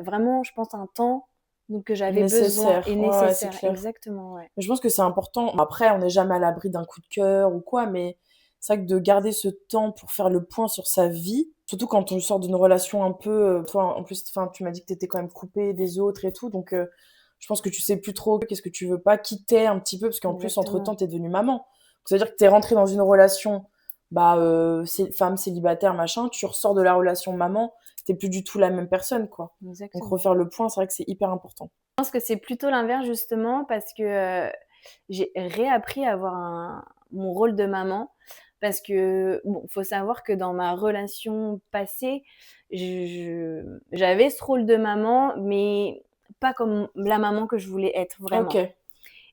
Speaker 2: vraiment, je pense, un temps donc que j'avais besoin
Speaker 1: Nécessaire.
Speaker 2: et
Speaker 1: Ouais, c'est
Speaker 2: nécessaire.
Speaker 1: clair.
Speaker 2: Exactement, ouais.
Speaker 1: Mais je pense que c'est important. Après, on n'est jamais à l'abri d'un coup de cœur ou quoi, mais c'est vrai que de garder ce temps pour faire le point sur sa vie, surtout quand on sort d'une relation un peu, toi, en plus, enfin, tu m'as dit que tu étais quand même coupée des autres et tout, donc je pense que tu sais plus trop qu'est-ce que tu veux pas, quitter un petit peu, parce qu'en plus, entre-temps,
Speaker 2: Exactement.
Speaker 1: tu es devenue maman. Donc, ça veut dire que tu es rentrée dans une relation, bah, femme célibataire, machin, tu ressors de la relation maman, t'es plus du tout la même personne, quoi. Donc,
Speaker 2: Exactement.
Speaker 1: refaire le point, c'est vrai que c'est hyper important.
Speaker 2: Je pense que c'est plutôt l'inverse justement parce que, j'ai réappris à avoir mon rôle de maman parce que bon, faut savoir que dans ma relation passée, j'avais ce rôle de maman, mais pas comme la maman que je voulais être vraiment.
Speaker 1: Ok.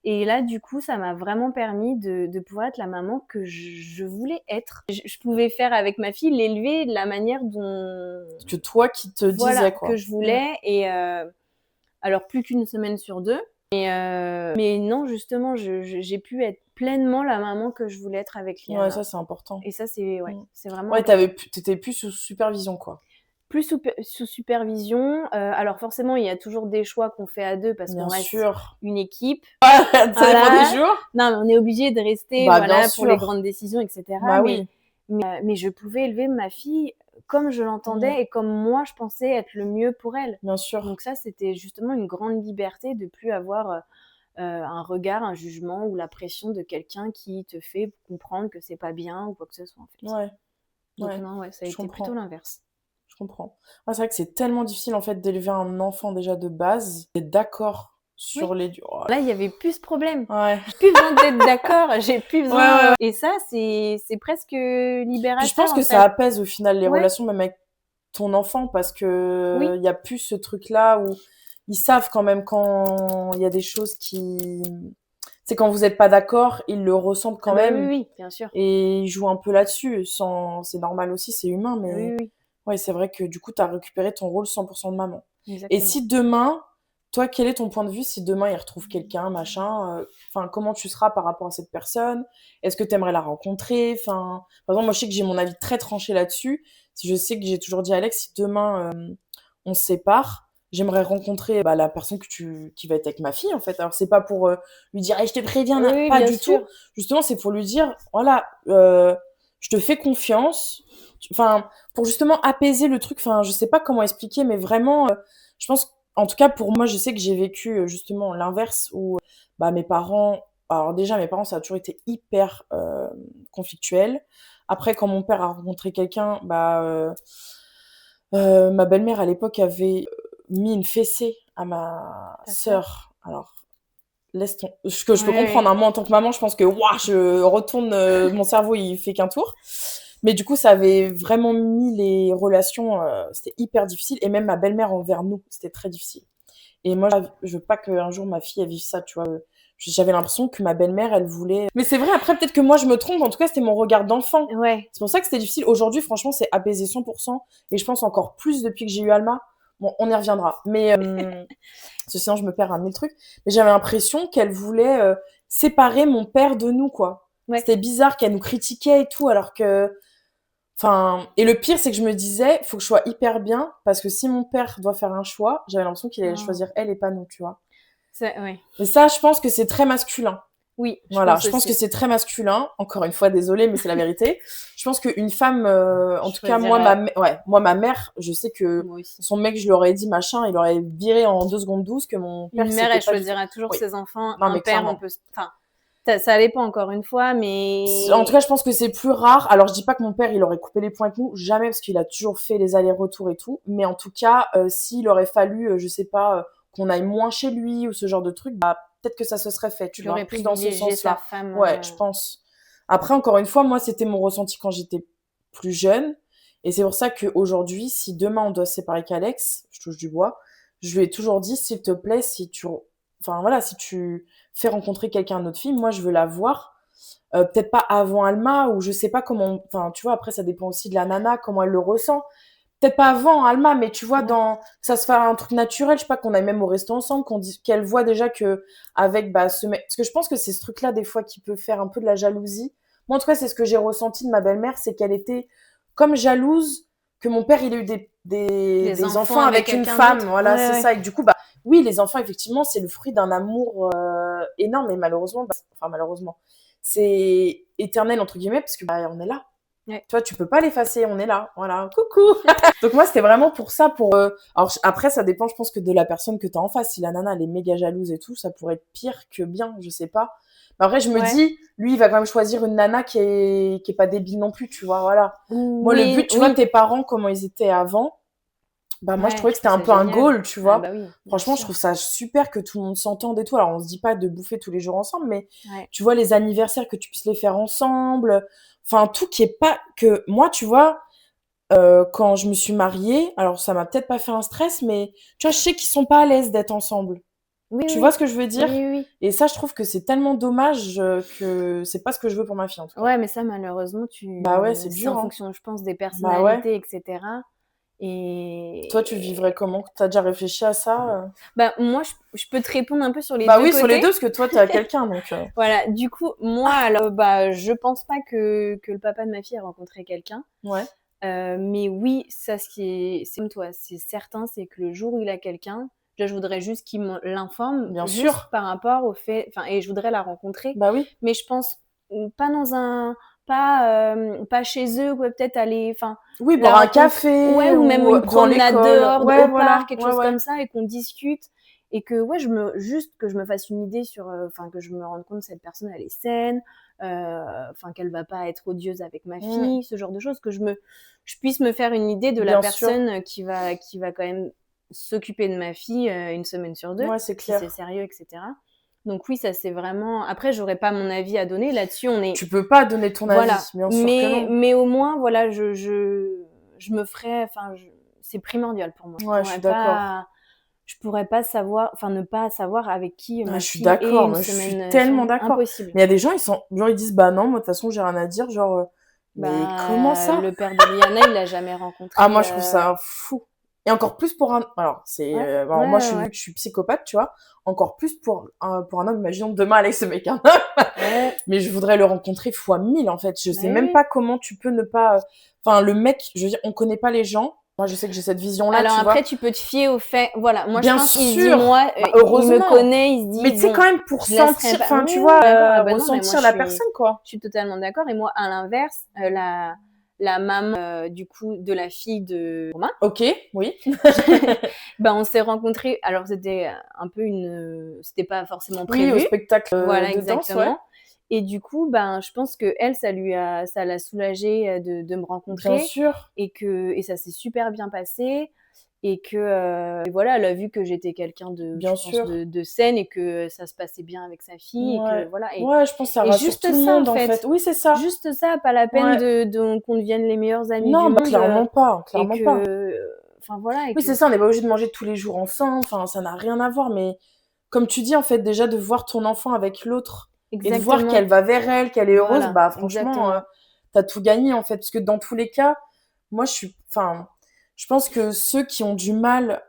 Speaker 2: Et là, du coup, ça m'a vraiment permis de pouvoir être la maman que je voulais être. Je pouvais faire avec ma fille, l'élever de la manière dont
Speaker 1: Que toi qui te
Speaker 2: voilà,
Speaker 1: disais,
Speaker 2: que
Speaker 1: quoi.
Speaker 2: je voulais et alors plus qu'1 semaine sur 2 mais non, justement, j'ai pu être pleinement la maman que je voulais être avec
Speaker 1: Ouais, ça,
Speaker 2: Liana
Speaker 1: c'est important.
Speaker 2: et ça, c'est ouais,
Speaker 1: Mmh.
Speaker 2: c'est vraiment
Speaker 1: Ouais,
Speaker 2: important.
Speaker 1: t'étais plus sous supervision, quoi.
Speaker 2: Plus sous supervision, alors forcément, il y a toujours des choix qu'on fait à 2 parce qu'on
Speaker 1: Bien
Speaker 2: reste
Speaker 1: sûr.
Speaker 2: une équipe.
Speaker 1: Ça dépend des
Speaker 2: Voilà.
Speaker 1: jours.
Speaker 2: Non, mais on est obligé de rester,
Speaker 1: Bah, bien
Speaker 2: voilà, pour les
Speaker 1: sûr.
Speaker 2: grandes décisions et cetera,
Speaker 1: Bah oui.
Speaker 2: mais je pouvais élever ma fille comme je
Speaker 1: Mmh.
Speaker 2: l'entendais et comme moi je pensais être le mieux pour elle.
Speaker 1: Bien sûr.
Speaker 2: Donc ça, c'était justement une grande liberté de plus avoir, un regard, un jugement ou la pression de quelqu'un qui te fait comprendre que c'est pas bien ou quoi que ce soit, en fait.
Speaker 1: Ouais,
Speaker 2: Donc
Speaker 1: ouais,
Speaker 2: non, ouais, ça a
Speaker 1: je
Speaker 2: été plutôt
Speaker 1: comprends.
Speaker 2: l'inverse.
Speaker 1: Je comprends. Ouais, c'est vrai que c'est tellement difficile, en fait, d'élever un enfant déjà de base. Tu d'accord sur
Speaker 2: Oui.
Speaker 1: les oh
Speaker 2: Là, il y avait plus ce problème.
Speaker 1: ouais.
Speaker 2: J'ai plus besoin d'être d'accord, j'ai plus
Speaker 1: Ouais, ouais,
Speaker 2: besoin,
Speaker 1: ouais.
Speaker 2: et ça, c'est presque
Speaker 1: Puis je
Speaker 2: libérateur,
Speaker 1: pense
Speaker 2: en
Speaker 1: que ça
Speaker 2: fait.
Speaker 1: apaise, au final, les
Speaker 2: Ouais,
Speaker 1: relations, même avec ton enfant, parce que
Speaker 2: oui.
Speaker 1: il y a plus ce truc-là où ils savent quand même quand il y a des choses qui c'est quand vous êtes pas d'accord, ils le ressentent
Speaker 2: Ah
Speaker 1: quand
Speaker 2: bah, oui,
Speaker 1: même
Speaker 2: oui, bien sûr.
Speaker 1: et ils jouent un peu là-dessus sans c'est normal aussi, c'est humain,
Speaker 2: Oui, oui,
Speaker 1: mais
Speaker 2: oui,
Speaker 1: ouais, c'est vrai que du coup, tu as récupéré ton rôle 100 de maman. Et
Speaker 2: exactement.
Speaker 1: si demain, toi, quel est ton point de vue si demain il retrouve quelqu'un, machin, enfin, comment tu seras par rapport à cette personne? Est-ce que tu aimerais la rencontrer? Enfin, par exemple, moi, je sais que j'ai mon avis très tranché là-dessus. Si je sais que j'ai toujours dit à Alex, si demain on se sépare, j'aimerais rencontrer bah, la personne qui va être avec ma fille, en fait. Alors, c'est pas pour lui dire, hey, je te préviens,
Speaker 2: Oui, oui,
Speaker 1: pas
Speaker 2: bien
Speaker 1: du tout.
Speaker 2: sûr.
Speaker 1: Justement, c'est pour lui dire, voilà, je te fais confiance. Enfin, pour justement apaiser le truc, enfin, je sais pas comment expliquer, mais vraiment, je pense, en tout cas pour moi, je sais que j'ai vécu justement l'inverse où bah, mes parents, alors déjà, mes parents, ça a toujours été hyper conflictuel. Après, quand mon père a rencontré quelqu'un, bah, ma belle-mère à l'époque avait mis une fessée à ma
Speaker 2: Ta sœur?
Speaker 1: sœur. Alors, laisse ton... Ce que je peux
Speaker 2: Oui,
Speaker 1: comprendre,
Speaker 2: oui.
Speaker 1: hein, moi en tant que maman, je pense que waouh, je retourne, mon cerveau il fait qu'un tour. Mais du coup, ça avait vraiment mis les relations, c'était hyper difficile. Et même ma belle-mère envers nous, c'était très difficile. Et moi, je veux pas qu'un jour ma fille elle vive ça, tu vois. J'avais l'impression que ma belle-mère, elle voulait. Mais c'est vrai, après, peut-être que moi je me trompe. En tout cas, c'était mon regard d'enfant.
Speaker 2: Ouais.
Speaker 1: C'est pour ça que c'était difficile. Aujourd'hui, franchement, c'est apaisé 100%. Et je pense encore plus depuis que j'ai eu Alma. Bon, on y reviendra. Mais parce que sinon, je me perds un mille trucs. Mais j'avais l'impression qu'elle voulait séparer mon père de nous, quoi.
Speaker 2: Ouais.
Speaker 1: C'était bizarre qu'elle nous critiquait et tout, alors que. Enfin, et le pire, c'est que je me disais, faut que je sois hyper bien, parce que si mon père doit faire un choix, j'avais l'impression qu'il allait
Speaker 2: Oh.
Speaker 1: choisir elle et pas nous, tu vois.
Speaker 2: Ouais.
Speaker 1: Et ça, je pense que c'est très masculin.
Speaker 2: Oui, je
Speaker 1: Voilà,
Speaker 2: pense
Speaker 1: je pense que
Speaker 2: aussi.
Speaker 1: c'est très masculin. Encore une fois, désolée, mais c'est la vérité. Je pense qu'une femme, en tout cas,
Speaker 2: Choisir,
Speaker 1: moi, ma mère, je sais que
Speaker 2: moi aussi.
Speaker 1: son mec, je lui aurais dit machin, il aurait viré en 2 secondes 12 que mon père,
Speaker 2: Une mère,
Speaker 1: c'était
Speaker 2: elle
Speaker 1: pas du tout.
Speaker 2: choisira toujours
Speaker 1: Oui,
Speaker 2: ses enfants.
Speaker 1: non,
Speaker 2: Un
Speaker 1: mais
Speaker 2: père, on
Speaker 1: clairement.
Speaker 2: peut enfin, ça dépend encore une fois,
Speaker 1: En tout
Speaker 2: mais
Speaker 1: cas, je pense que c'est plus rare. Alors, je dis pas que mon père, il aurait coupé les ponts avec nous, jamais, parce qu'il a toujours fait les allers-retours et tout. Mais en tout cas, s'il aurait fallu, je sais pas, qu'on aille moins chez lui ou ce genre de truc, bah, peut-être que ça se serait fait, tu
Speaker 2: il
Speaker 1: vois,
Speaker 2: aurait
Speaker 1: plus dans ce
Speaker 2: privilégié sa
Speaker 1: sens-là.
Speaker 2: femme,
Speaker 1: Ouais, je pense. Après, encore une fois, moi, c'était mon ressenti quand j'étais plus jeune. Et c'est pour ça qu'aujourd'hui, si demain on doit se séparer qu'Alex, je touche du bois, je lui ai toujours dit, s'il te plaît, enfin voilà, si tu fais rencontrer quelqu'un à notre fille, moi, je veux la voir. Peut-être pas avant Alma, ou je sais pas comment, enfin, tu vois, après, ça dépend aussi de la nana, comment elle le ressent. Peut-être pas avant Alma, mais tu vois,
Speaker 2: ouais.
Speaker 1: que ça se fasse un truc naturel, je sais pas, qu'on aille même au resto ensemble, qu'elle voit déjà que, avec, bah, ce mec, parce que je pense que c'est ce truc-là, des fois, qui peut faire un peu de la jalousie. Moi, en tout cas, c'est ce que j'ai ressenti de ma belle-mère, c'est qu'elle était comme jalouse que mon père, il a eu
Speaker 2: Des
Speaker 1: des
Speaker 2: enfants
Speaker 1: enfants
Speaker 2: avec
Speaker 1: avec une
Speaker 2: quelqu'un
Speaker 1: femme,
Speaker 2: d'autre.
Speaker 1: voilà,
Speaker 2: Ouais,
Speaker 1: c'est
Speaker 2: ouais.
Speaker 1: ça, et du coup, bah, oui, les enfants, effectivement, c'est le fruit d'un amour énorme et malheureusement, malheureusement, c'est éternel, entre guillemets, parce que on est là.
Speaker 2: Ouais.
Speaker 1: Tu vois, tu peux pas l'effacer, on est là. Voilà, coucou. Donc moi, c'était vraiment pour ça, Alors après, ça dépend, je pense, que de la personne que t'as en face. Si la nana, elle est méga jalouse et tout, ça pourrait être pire que bien, je sais pas. Mais après, je me dis, lui, il va quand même choisir une nana qui est pas débile non plus, tu vois, voilà. Moi, le but, tu vois, tes parents, comment ils étaient avant, moi, je trouvais que c'était un peu un goal, tu vois.
Speaker 2: Oui,
Speaker 1: franchement, je trouve ça super que tout le monde s'entende et tout. Alors, on se dit pas de bouffer tous les jours ensemble, mais tu vois, les anniversaires, que tu puisses les faire ensemble. Enfin, tout qui est pas... Que moi, tu vois, quand je me suis mariée, alors ça m'a peut-être pas fait un stress, mais tu vois, je sais qu'ils sont pas à l'aise d'être ensemble. Tu vois ce que je veux dire?
Speaker 2: Oui.
Speaker 1: Et ça, je trouve que c'est tellement dommage que c'est pas ce que je veux pour ma fille, en tout cas.
Speaker 2: Ouais, mais ça, malheureusement,
Speaker 1: c'est
Speaker 2: c'est
Speaker 1: dur,
Speaker 2: en
Speaker 1: hein.
Speaker 2: fonction, je pense, des personnalités, etc.
Speaker 1: Toi, tu vivrais comment? T'as déjà réfléchi à ça?
Speaker 2: Moi, je peux te répondre un peu sur les deux côtés.
Speaker 1: Sur les deux, parce que toi, t'as quelqu'un, donc...
Speaker 2: Voilà, du coup, moi, alors, je pense pas que le papa de ma fille ait rencontré quelqu'un.
Speaker 1: Ouais.
Speaker 2: Mais oui, ça, c'est comme toi, c'est certain, c'est que le jour où il a quelqu'un, je voudrais juste qu'il l'informe,
Speaker 1: Bien
Speaker 2: juste
Speaker 1: sûr.
Speaker 2: par rapport au fait, et je voudrais la rencontrer.
Speaker 1: Bah oui.
Speaker 2: Mais je pense pas pas chez eux, peut-être aller,
Speaker 1: oui, boire un café,
Speaker 2: ouais, ou même une promenade dehors,
Speaker 1: ouais,
Speaker 2: au parc, quelque chose
Speaker 1: ouais.
Speaker 2: comme ça, et qu'on discute, et que juste que je me fasse une idée sur, que je me rende compte que cette personne, elle est saine, qu'elle va pas être odieuse avec ma fille, ce genre de choses, que je puisse me faire une idée de la personne qui va quand même s'occuper de ma fille une semaine sur deux,
Speaker 1: c'est clair.
Speaker 2: si c'est sérieux, etc. Donc oui, ça c'est vraiment... Après, j'aurais pas mon avis à donner là-dessus.
Speaker 1: Tu peux pas donner ton avis, bien sûr que non.
Speaker 2: Mais au moins, voilà, je me ferais... c'est primordial pour moi.
Speaker 1: Ouais, je suis d'accord.
Speaker 2: Je pourrais pas savoir, ne pas savoir avec qui ma
Speaker 1: je suis
Speaker 2: fille
Speaker 1: d'accord,
Speaker 2: est une
Speaker 1: moi,
Speaker 2: semaine.
Speaker 1: je suis tellement d'accord.
Speaker 2: Impossible.
Speaker 1: Mais il y a des gens, ils disent, bah non, moi, de toute façon, j'ai rien à dire, genre... mais comment ça?
Speaker 2: Le père de Liana, il l'a jamais rencontré.
Speaker 1: moi, je trouve ça fou. Et encore plus pour un... Alors, c'est... moi, je suis psychopathe, tu vois. Encore plus pour un homme. Imaginons demain, Alex, ce mec, un homme. Mais je voudrais le rencontrer fois 1000, en fait. Je sais même pas comment tu peux ne pas... le mec, je veux dire, on connaît pas les gens. Moi, je sais que j'ai cette vision-là,
Speaker 2: alors
Speaker 1: tu
Speaker 2: après,
Speaker 1: vois.
Speaker 2: tu peux te fier au fait... Voilà, moi,
Speaker 1: bien
Speaker 2: je pense qu'il se dit,
Speaker 1: heureusement.
Speaker 2: il me connaît, il se dit...
Speaker 1: Mais tu sais, quand même, pour sentir... tu vois, ressentir la personne, quoi.
Speaker 2: Je suis totalement d'accord. Et moi, à l'inverse, la maman du coup de la fille de Romain.
Speaker 1: Ok, oui.
Speaker 2: On s'est rencontrés. Alors c'était un peu c'était pas forcément prévu.
Speaker 1: Oui, au spectacle.
Speaker 2: Voilà,
Speaker 1: de
Speaker 2: exactement.
Speaker 1: Danse, ouais.
Speaker 2: Et du coup, je pense que elle, ça l'a soulagée de me rencontrer.
Speaker 1: Bien sûr.
Speaker 2: Et ça s'est super bien passé. Et que voilà, elle a vu que j'étais quelqu'un de saine et que ça se passait bien avec sa fille.
Speaker 1: Ouais.
Speaker 2: Et que, voilà.
Speaker 1: Ouais, je pense que ça rassure tout le monde, en fait. Oui, c'est ça.
Speaker 2: Juste ça, pas la peine qu'on devienne les meilleurs amis du monde.
Speaker 1: Non, clairement pas. Clairement pas.
Speaker 2: Voilà.
Speaker 1: Oui, c'est ça, on n'est pas obligé de manger tous les jours ensemble. Ça n'a rien à voir. Mais comme tu dis, en fait, déjà de voir ton enfant avec l'autre et de voir qu'elle va vers elle, qu'elle est heureuse, franchement, t'as tout gagné, en fait. Parce que dans tous les cas, moi, je pense que ceux qui ont du mal...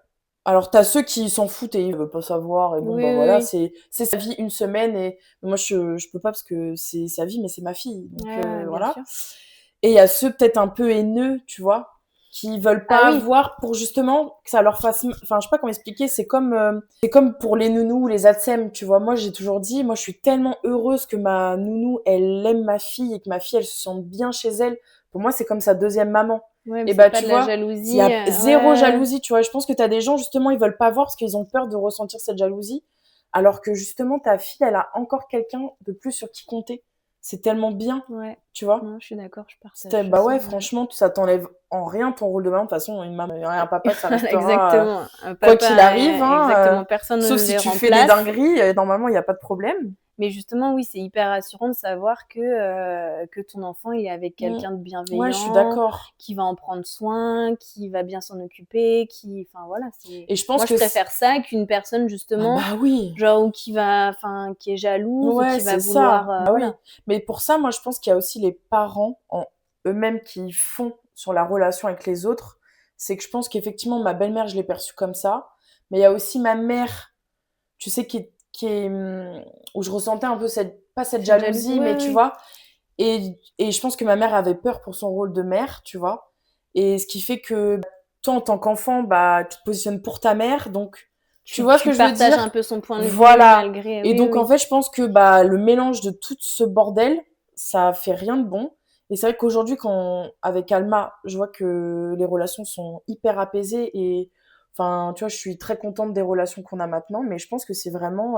Speaker 1: Alors, t'as ceux qui s'en foutent et ils veulent pas savoir. Et bon, voilà, c'est sa vie une semaine. Et moi, je peux pas parce que c'est sa vie, mais c'est ma fille. Donc, voilà.
Speaker 2: Sûr.
Speaker 1: Et il y a ceux peut-être un peu haineux, tu vois, qui veulent pas avoir pour justement que ça leur fasse... je sais pas comment expliquer. C'est comme pour les nounous ou les ATSEM, tu vois. Moi, j'ai toujours dit, moi, je suis tellement heureuse que ma nounou, elle aime ma fille et que ma fille, elle se sente bien chez elle. Pour moi, c'est comme sa deuxième maman.
Speaker 2: Ouais,
Speaker 1: et
Speaker 2: tu vois,
Speaker 1: il y a zéro jalousie, tu vois. Je pense que t'as des gens, justement, ils veulent pas voir parce qu'ils ont peur de ressentir cette jalousie. Alors que, justement, ta fille, elle a encore quelqu'un de plus sur qui compter. C'est tellement bien, tu vois.
Speaker 2: Non, je suis d'accord, je partage.
Speaker 1: Franchement, ça t'enlève en rien ton rôle de maman. De toute façon, une maman et un papa, ça restera...
Speaker 2: exactement.
Speaker 1: Quoi qu'il arrive,
Speaker 2: exactement. Personne
Speaker 1: sauf
Speaker 2: ne
Speaker 1: si
Speaker 2: les
Speaker 1: tu
Speaker 2: remplace.
Speaker 1: fais des dingueries, normalement, il n'y a pas de problème.
Speaker 2: Mais justement, oui, c'est hyper rassurant de savoir que ton enfant, il est avec quelqu'un de bienveillant.
Speaker 1: Ouais, je suis d'accord.
Speaker 2: Qui va en prendre soin, qui va bien s'en occuper, voilà.
Speaker 1: Et je pense
Speaker 2: moi, je préfère ça qu'une personne, justement, genre, ou qui est jalouse, ou qui va vouloir...
Speaker 1: oui. Mais pour ça, moi, je pense qu'il y a aussi les parents en eux-mêmes qui font sur la relation avec les autres. C'est que je pense qu'effectivement, ma belle-mère, je l'ai perçue comme ça. Mais il y a aussi ma mère, tu sais, où je ressentais un peu pas cette jalousie, mais tu vois. Et je pense que ma mère avait peur pour son rôle de mère, tu vois. Et ce qui fait que toi, en tant qu'enfant, tu te positionnes pour ta mère. Donc, Tu vois ce que je veux
Speaker 2: partages
Speaker 1: dire?
Speaker 2: un peu son point de vue
Speaker 1: Voilà.
Speaker 2: malgré.
Speaker 1: Et
Speaker 2: Oui,
Speaker 1: donc,
Speaker 2: oui.
Speaker 1: en fait, je pense que le mélange de tout ce bordel, ça fait rien de bon. Et c'est vrai qu'aujourd'hui, avec Alma, je vois que les relations sont hyper apaisées et, enfin, tu vois, je suis très contente des relations qu'on a maintenant, mais je pense que c'est vraiment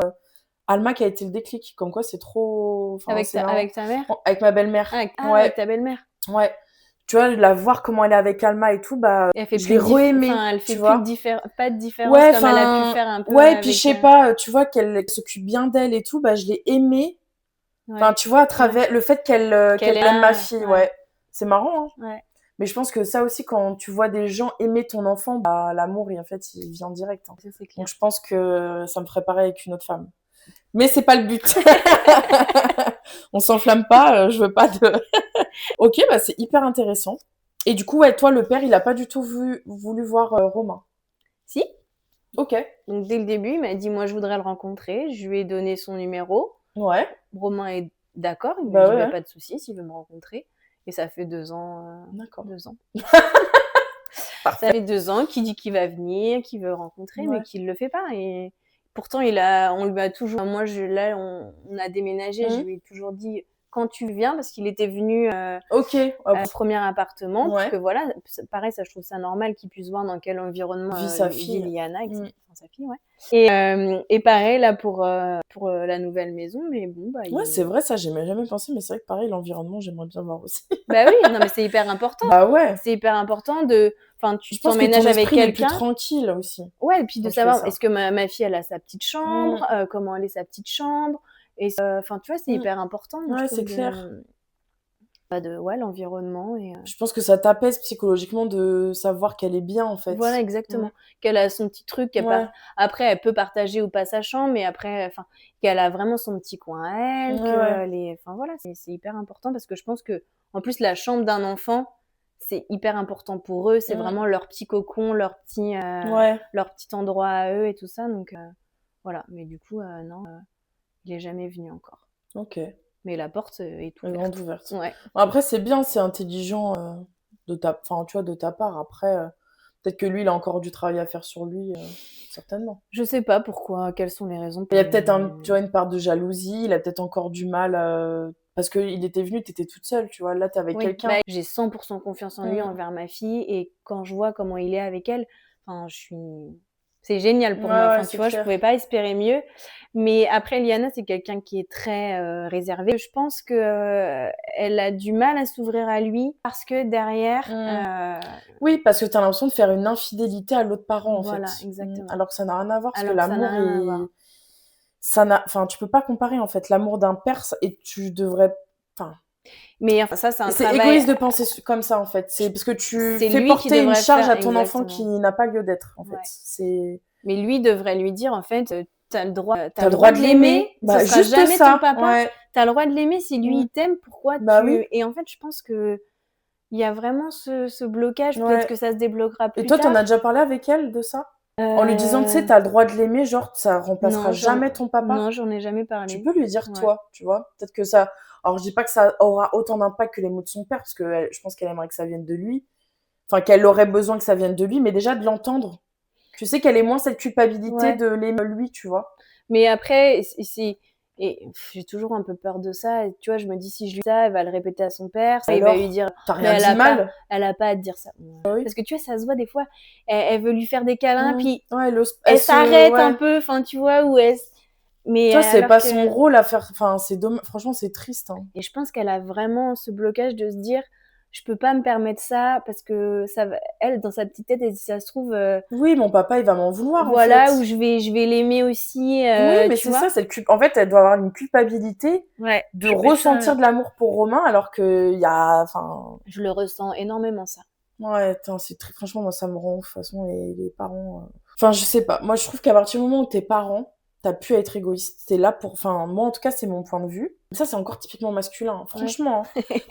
Speaker 1: Alma qui a été le déclic. Comme quoi, c'est trop, enfin, c'est marrant.
Speaker 2: Avec ta mère?
Speaker 1: Avec ma belle-mère.
Speaker 2: Avec
Speaker 1: Ouais,
Speaker 2: ta belle-mère.
Speaker 1: ouais. Tu vois, la voir comment elle est avec Alma et tout,
Speaker 2: Et elle fait
Speaker 1: je
Speaker 2: plus
Speaker 1: l'ai
Speaker 2: de
Speaker 1: re-aimée,
Speaker 2: elle fait
Speaker 1: tu
Speaker 2: plus
Speaker 1: vois.
Speaker 2: pas de différence
Speaker 1: Ouais,
Speaker 2: comme elle a pu
Speaker 1: enfin,
Speaker 2: faire un peu
Speaker 1: ouais, puis je
Speaker 2: avec.
Speaker 1: sais pas, tu vois, qu'elle s'occupe bien d'elle et tout, je l'ai aimée. Enfin,
Speaker 2: Ouais,
Speaker 1: tu vois, à
Speaker 2: c'est vrai.
Speaker 1: travers le fait
Speaker 2: Qu'elle
Speaker 1: qu'elle
Speaker 2: est
Speaker 1: aime ma
Speaker 2: là,
Speaker 1: fille,
Speaker 2: ouais,
Speaker 1: ouais. C'est marrant, hein.
Speaker 2: ouais.
Speaker 1: Mais je pense que ça aussi, quand tu vois des gens aimer ton enfant, l'amour, en fait, il vient direct, hein.
Speaker 2: Ça, c'est
Speaker 1: Donc
Speaker 2: clair.
Speaker 1: je pense que ça me ferait pareil avec une autre femme. Mais c'est pas le but. On s'enflamme pas, je veux pas de... Ok, c'est hyper intéressant. Et du coup, ouais, toi, le père, il a pas du tout voulu voir Romain.
Speaker 2: Si.
Speaker 1: Ok.
Speaker 2: Donc dès le début, il m'a dit moi je voudrais le rencontrer. Je lui ai donné son numéro.
Speaker 1: Ouais.
Speaker 2: Romain est d'accord. Il m'a dit
Speaker 1: ouais.
Speaker 2: pas de souci s'il veut me rencontrer. Et ça fait 2 ans.
Speaker 1: D'accord.
Speaker 2: 2 ans.
Speaker 1: Parfait.
Speaker 2: Ça fait 2 ans qu'il dit qu'il va venir, qu'il veut rencontrer, mais qu'il le fait pas. Et pourtant, on lui a toujours. Moi, là, on a déménagé. Je lui ai toujours dit quand tu viens, parce qu'il était venu
Speaker 1: Ok.
Speaker 2: au premier appartement, pour
Speaker 1: Ouais.
Speaker 2: que voilà, pareil, ça je trouve ça normal qu'il puisse voir dans quel environnement
Speaker 1: Vit sa
Speaker 2: vit
Speaker 1: fille.
Speaker 2: Liana, sa fille, ouais. Et pareil là pour la nouvelle maison, mais bon
Speaker 1: Ouais, c'est vrai, ça, j'ai jamais pensé, mais c'est vrai que pareil, l'environnement, j'aimerais bien voir aussi.
Speaker 2: bah oui, non mais c'est hyper important.
Speaker 1: Ouais.
Speaker 2: C'est hyper important de, enfin, tu
Speaker 1: Je pense que ton
Speaker 2: t'emménages avec
Speaker 1: esprit il est plus
Speaker 2: quelqu'un.
Speaker 1: tranquille aussi.
Speaker 2: Ouais, et puis de
Speaker 1: quand tu fais
Speaker 2: savoir
Speaker 1: ça.
Speaker 2: est-ce que ma fille elle a sa petite chambre, comment elle est sa petite chambre, et enfin tu vois c'est hyper important. Moi, je
Speaker 1: Ouais,
Speaker 2: trouve
Speaker 1: c'est clair.
Speaker 2: l'environnement et
Speaker 1: Je pense que ça t'apaise psychologiquement de savoir qu'elle est bien, en fait.
Speaker 2: voilà, exactement. Qu'elle a son petit truc,
Speaker 1: Ouais.
Speaker 2: après elle peut partager ou pas sa chambre, mais après, enfin, qu'elle a vraiment son petit coin à elle,
Speaker 1: Ouais.
Speaker 2: enfin voilà, c'est hyper important parce que je pense que en plus la chambre d'un enfant, c'est hyper important pour eux, c'est vraiment leur petit cocon,
Speaker 1: Ouais.
Speaker 2: leur petit endroit à eux et tout ça, donc voilà. Mais du coup, non, il est jamais venu encore.
Speaker 1: Ok.
Speaker 2: Mais la porte est
Speaker 1: Elle est
Speaker 2: ouverte.
Speaker 1: grande ouverte.
Speaker 2: Ouais.
Speaker 1: Après, c'est bien, c'est intelligent enfin, tu vois, de ta part. Après, peut-être que lui, il a encore du travail à faire sur lui, certainement.
Speaker 2: Je sais pas pourquoi, quelles sont les raisons.
Speaker 1: Il y a peut-être tu vois, une part de jalousie, il a peut-être encore du mal, parce qu'il était venu, t'étais toute seule, tu vois. Là, t'es avec quelqu'un.
Speaker 2: J'ai 100% confiance en lui envers ma fille, et quand je vois comment il est avec elle, enfin, c'est génial pour moi. Enfin, tu vois, je pouvais pas espérer mieux. Mais après, Liana, c'est quelqu'un qui est très réservé. Je pense que elle a du mal à s'ouvrir à lui parce que derrière.
Speaker 1: Oui, parce que t'as l'impression de faire une infidélité à l'autre parent, en
Speaker 2: Voilà,
Speaker 1: fait.
Speaker 2: exactement.
Speaker 1: Alors que ça n'a rien à voir, parce que
Speaker 2: Alors que ça n'a
Speaker 1: l'amour
Speaker 2: rien à voir.
Speaker 1: enfin, tu peux pas comparer, en fait, l'amour d'un père, et tu devrais... Enfin,
Speaker 2: Mais enfin, ça, c'est un
Speaker 1: c'est
Speaker 2: travail.
Speaker 1: égoïste de penser comme ça, en fait. C'est parce que tu
Speaker 2: C'est
Speaker 1: fais
Speaker 2: lui qui
Speaker 1: porter une
Speaker 2: devrait
Speaker 1: charge
Speaker 2: faire,
Speaker 1: à ton enfant qui
Speaker 2: exactement.
Speaker 1: n'a pas lieu d'être, en fait.
Speaker 2: Ouais. Mais lui devrait lui dire, en fait, t'as le droit
Speaker 1: de l'aimer.
Speaker 2: ce sera
Speaker 1: Juste
Speaker 2: jamais
Speaker 1: ça,
Speaker 2: ton papa.
Speaker 1: ouais.
Speaker 2: T'as le droit de l'aimer, si lui il t'aime, pourquoi
Speaker 1: Oui.
Speaker 2: Et en fait, je pense que il y a vraiment ce blocage, peut-être
Speaker 1: Ouais.
Speaker 2: que ça se débloquera plus
Speaker 1: Et toi,
Speaker 2: tard.
Speaker 1: t'en as déjà parlé avec elle de ça? En lui disant, tu sais, t'as le droit de l'aimer, genre, ça remplacera jamais ton papa?
Speaker 2: Non, j'en ai jamais parlé.
Speaker 1: Tu peux lui dire, toi, tu vois. Peut-être que ça... Alors, je dis pas que ça aura autant d'impact que les mots de son père, parce que je pense qu'elle aimerait que ça vienne de lui. Enfin, qu'elle aurait besoin que ça vienne de lui, mais déjà de l'entendre. Tu sais qu'elle ait moins cette culpabilité de l'aimer lui, tu vois.
Speaker 2: Mais après, j'ai toujours un peu peur de ça. Et tu vois, je me dis, si je lui dis ça, elle va le répéter à son père.
Speaker 1: Alors,
Speaker 2: il va lui dire,
Speaker 1: t'as rien dit mal.
Speaker 2: Elle a pas à te dire ça.
Speaker 1: Oui.
Speaker 2: Parce que tu vois, ça se voit des fois, elle veut lui faire des câlins, puis
Speaker 1: elle
Speaker 2: s'arrête un peu, enfin, tu vois, où elle... Mais
Speaker 1: toi, c'est pas son rôle à faire... Enfin, c'est franchement, c'est triste. Hein.
Speaker 2: Et je pense qu'elle a vraiment ce blocage de se dire, je peux pas me permettre ça, parce que ça va... Elle, dans sa petite tête, elle, si ça se trouve...
Speaker 1: Oui, mon papa, il va m'en vouloir,
Speaker 2: voilà,
Speaker 1: en fait.
Speaker 2: où je vais l'aimer aussi.
Speaker 1: Oui, mais c'est ça, en fait, elle doit avoir une culpabilité de ressentir de l'amour pour Romain, alors qu'il y a... Enfin...
Speaker 2: Je le ressens énormément, ça.
Speaker 1: Ouais, c'est très... Franchement, moi, ça me rend ouf, de toute façon, les parents... Enfin, je sais pas. Moi, je trouve qu'à partir du moment où t'es parent, t'as pu être égoïste. T'es là pour... Enfin, moi, en tout cas, c'est mon point de vue. Ça, c'est encore typiquement masculin, hein, franchement.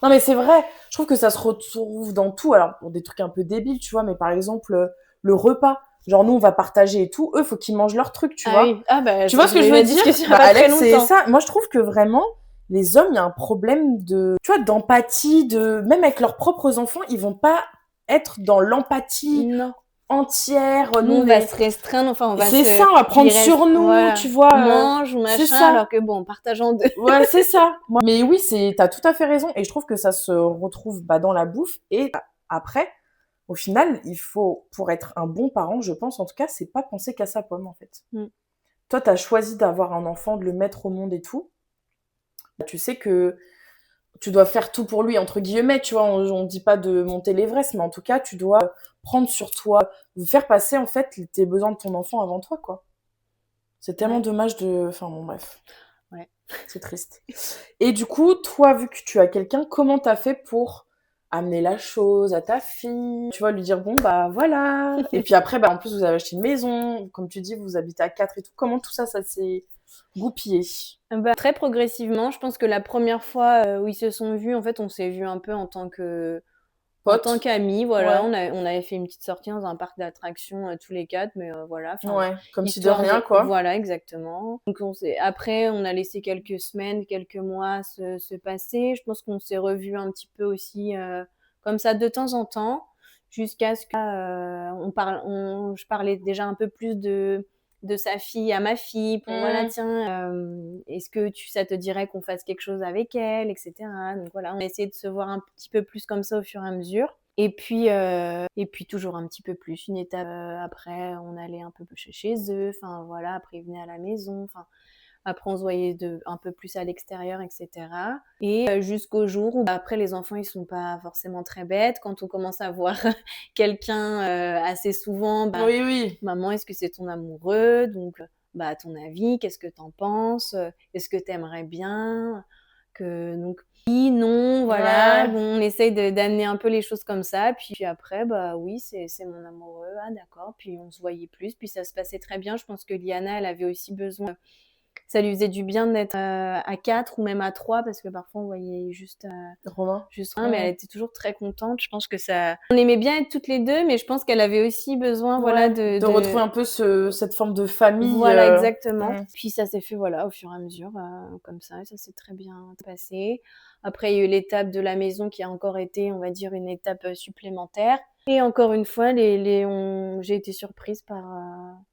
Speaker 1: Non, mais c'est vrai. Je trouve que ça se retrouve dans tout. Alors, pour des trucs un peu débiles, tu vois, mais par exemple, le repas. Genre, nous, on va partager et tout. Eux, faut qu'ils mangent leur truc, tu vois.
Speaker 2: Oui.
Speaker 1: Tu vois ce que je veux dire? Alex, c'est ça. Moi, je trouve que vraiment, les hommes, il y a un problème tu vois, d'empathie, même avec leurs propres enfants, ils vont pas être dans l'empathie entière,
Speaker 2: Nous,
Speaker 1: nous
Speaker 2: on
Speaker 1: on
Speaker 2: va
Speaker 1: est
Speaker 2: se restreindre, enfin, on va
Speaker 1: c'est
Speaker 2: se
Speaker 1: ça, on va prendre
Speaker 2: il reste
Speaker 1: sur nous,
Speaker 2: voilà,
Speaker 1: tu vois,
Speaker 2: mange ou
Speaker 1: c'est
Speaker 2: machin,
Speaker 1: ça.
Speaker 2: alors que bon, on partage en 2.
Speaker 1: Ouais, c'est ça. Mais oui, tu tout à fait raison et je trouve que ça se retrouve, bah, dans la bouffe et après, au final, il faut pour être un bon parent, je pense en tout cas, c'est pas penser qu'à sa pomme, en fait.
Speaker 2: Mmh.
Speaker 1: Toi, tu as choisi d'avoir un enfant, de le mettre au monde et tout. Tu sais que tu dois faire tout pour lui, entre guillemets, tu vois. On dit pas de monter l'Everest, mais en tout cas, tu dois prendre sur toi, faire passer, en fait, tes besoins de ton enfant avant toi, quoi. C'est tellement
Speaker 2: Ouais,
Speaker 1: dommage de... Enfin, bon, bref,
Speaker 2: ouais.
Speaker 1: c'est triste. Et du coup, toi, vu que tu as quelqu'un, comment t'as fait pour amener la chose à ta fille? Tu vois, lui dire, bon, bah, voilà. Et puis après, bah, en plus, vous avez acheté une maison. Comme tu dis, vous habitez à 4 et tout. Comment tout ça, ça s'est goupillé?
Speaker 2: Bah, très progressivement, je pense que la première fois, où ils se sont vus, en fait, on s'est vus un peu en tant
Speaker 1: Pote?
Speaker 2: qu'amis, voilà.
Speaker 1: Ouais.
Speaker 2: On avait fait une petite sortie dans un parc d'attractions, tous les 4, mais voilà, enfin,
Speaker 1: Ouais. Comme si de
Speaker 2: histoire
Speaker 1: rien,
Speaker 2: de
Speaker 1: quoi.
Speaker 2: voilà, exactement. Donc après, on a laissé quelques semaines, quelques mois se passer. Je pense qu'on s'est revus un petit peu aussi, comme ça de temps en temps, jusqu'à ce que, je parlais déjà un peu plus de sa fille à ma fille pour voilà,
Speaker 1: Mmh.
Speaker 2: tiens, est-ce que ça te dirait qu'on fasse quelque chose avec elle, etc. Donc voilà, on a essayé de se voir un petit peu plus comme ça au fur et à mesure. Et puis toujours un petit peu plus. Une étape après, on allait un peu plus chez eux. Enfin voilà, après ils venaient à la maison. Enfin après on se voyait un peu plus à l'extérieur, etc. Et jusqu'au jour où bah, après les enfants ils sont pas forcément très bêtes. Quand on commence à voir quelqu'un assez souvent, bah
Speaker 1: Oui, oui.
Speaker 2: maman, est-ce que c'est ton amoureux? Donc bah à ton avis, qu'est-ce que t'en penses? Est-ce que t'aimerais bien? Que donc oui, non, voilà,
Speaker 1: Ouais.
Speaker 2: bon, on essaye d'amener un peu les choses comme ça, puis après, bah oui, c'est mon amoureux, ah d'accord, puis on se voyait plus, puis ça se passait très bien. Je pense que Liana, elle avait aussi besoin, ça lui faisait du bien d'être à 4 ou même à 3 parce que parfois on voyait
Speaker 1: Romain?
Speaker 2: juste un, mais elle
Speaker 1: Mmh.
Speaker 2: était toujours très contente. Je pense que ça, on aimait bien être toutes les deux, mais je pense qu'elle avait aussi besoin, voilà,
Speaker 1: Ouais. De retrouver un peu cette forme de famille.
Speaker 2: voilà, exactement.
Speaker 1: Mmh.
Speaker 2: Puis ça s'est fait, voilà, au fur et à mesure, comme ça, et ça s'est très bien passé. Après, il y a eu l'étape de la maison qui a encore été, on va dire, une étape supplémentaire. Et encore une fois, j'ai été surprise par.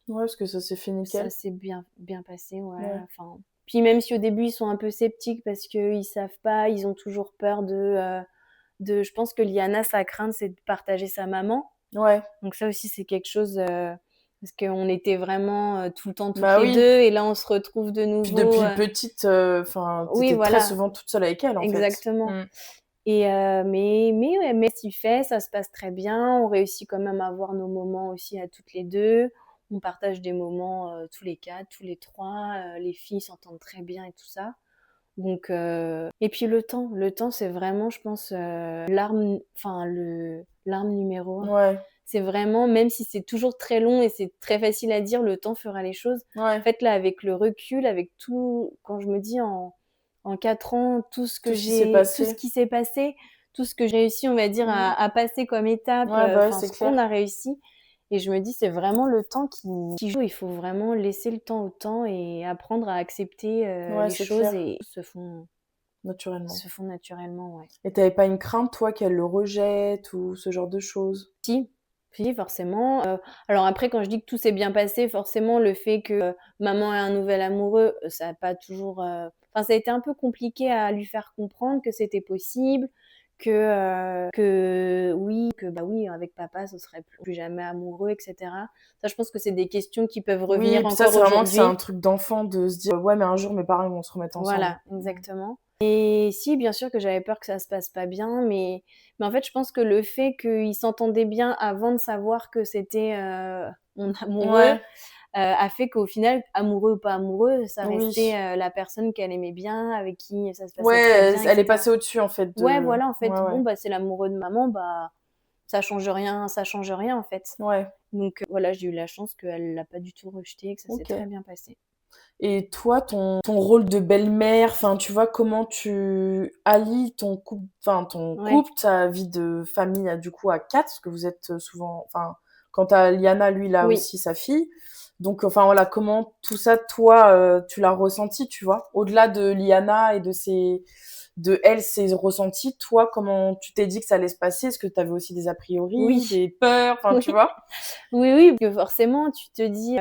Speaker 1: Ouais, parce que ça s'est fait
Speaker 2: Ça
Speaker 1: nickel.
Speaker 2: s'est bien passé, ouais.
Speaker 1: Ouais.
Speaker 2: Enfin, puis même si au début ils sont un peu sceptiques parce qu'ils savent pas, ils ont toujours peur je pense que Liana, sa crainte, c'est de partager sa maman.
Speaker 1: Ouais.
Speaker 2: Donc ça aussi, c'est quelque chose, parce qu'on était vraiment tout le temps toutes
Speaker 1: Bah
Speaker 2: les
Speaker 1: oui.
Speaker 2: deux, et là, on se retrouve de
Speaker 1: Puis
Speaker 2: nouveau.
Speaker 1: depuis petite, enfin,
Speaker 2: Oui,
Speaker 1: t'étais très
Speaker 2: voilà,
Speaker 1: souvent toute seule avec elle, en fait.
Speaker 2: exactement.
Speaker 1: Mmh.
Speaker 2: Et mais ouais, mais s'y fait, ça se passe très bien. On réussit quand même à avoir nos moments aussi à toutes les deux. On partage des moments tous les 4, tous les 3. Les filles s'entendent très bien et tout ça. Donc, et puis le temps, c'est vraiment, je pense, l'arme numéro un.
Speaker 1: Ouais.
Speaker 2: C'est vraiment, même si c'est toujours très long et c'est très facile à dire, le temps fera les choses. En
Speaker 1: Ouais.
Speaker 2: fait, là, avec le recul, avec tout, quand je me dis en 4 ans,
Speaker 1: Tout ce qui s'est
Speaker 2: tout ce
Speaker 1: passé.
Speaker 2: qui s'est passé, tout ce que j'ai réussi, on va dire,
Speaker 1: Mmh.
Speaker 2: à passer comme étape,
Speaker 1: Ouais, bah ouais,
Speaker 2: enfin,
Speaker 1: c'est
Speaker 2: ce qu'on
Speaker 1: clair.
Speaker 2: a réussi. Et je me dis, c'est vraiment le temps qui joue. Il faut vraiment laisser le temps au temps et apprendre à accepter
Speaker 1: Ouais,
Speaker 2: les
Speaker 1: c'est
Speaker 2: choses,
Speaker 1: clair.
Speaker 2: et
Speaker 1: Naturellement.
Speaker 2: se font naturellement, ouais.
Speaker 1: Et t'avais pas une crainte, toi, qu'elle le rejette ou ce genre de choses?
Speaker 2: Si, si, forcément. Alors après, quand je dis que tout s'est bien passé, forcément, le fait que maman ait un nouvel amoureux, ça a pas toujours. Enfin, ça a été un peu compliqué à lui faire comprendre que c'était possible, que oui, que bah oui, avec papa, ce serait plus jamais amoureux, etc. Ça, je pense que c'est des questions qui peuvent
Speaker 1: Oui,
Speaker 2: revenir
Speaker 1: et puis ça,
Speaker 2: encore
Speaker 1: c'est vraiment que c'est un
Speaker 2: aujourd'hui.
Speaker 1: truc d'enfant de se dire: «Ouais, mais un jour, mes parents, ils vont se remettre ensemble».
Speaker 2: Voilà,
Speaker 1: Mmh.
Speaker 2: exactement. Et si, bien sûr que j'avais peur que ça se passe pas bien, mais en fait, je pense que le fait qu'ils s'entendaient bien avant de savoir que c'était, mon amoureux,
Speaker 1: Ouais,
Speaker 2: a fait qu'au final, amoureux ou pas amoureux, ça restait,
Speaker 1: oui.
Speaker 2: la personne qu'elle aimait bien, avec qui ça se
Speaker 1: Ouais,
Speaker 2: passait très bien, et
Speaker 1: elle est
Speaker 2: cetera.
Speaker 1: passée au-dessus, en fait,
Speaker 2: Ouais,
Speaker 1: de
Speaker 2: voilà, en
Speaker 1: ouais,
Speaker 2: fait,
Speaker 1: ouais.
Speaker 2: bon, bah, c'est l'amoureux de maman, bah, ça change rien, en fait.
Speaker 1: Ouais,
Speaker 2: Donc voilà, j'ai eu la chance qu'elle l'a pas du tout rejeté et que ça s'est très
Speaker 1: OK.
Speaker 2: bien passé.
Speaker 1: Et toi, ton rôle de belle-mère, enfin, tu vois, comment tu allies ton
Speaker 2: Ouais.
Speaker 1: couple, ta vie de famille, du coup, à 4 parce que vous êtes, souvent enfin, quant à Liana, lui, il a
Speaker 2: Oui.
Speaker 1: aussi sa fille. Donc, enfin voilà, comment tout ça, toi, tu l'as ressenti, tu vois? Au-delà de Liana et ses ressentis, toi, comment tu t'es dit que ça allait se passer? Est-ce que tu avais aussi des a priori,
Speaker 2: Oui,
Speaker 1: des peurs, enfin, tu
Speaker 2: oui,
Speaker 1: vois?
Speaker 2: oui, que forcément, tu te dis,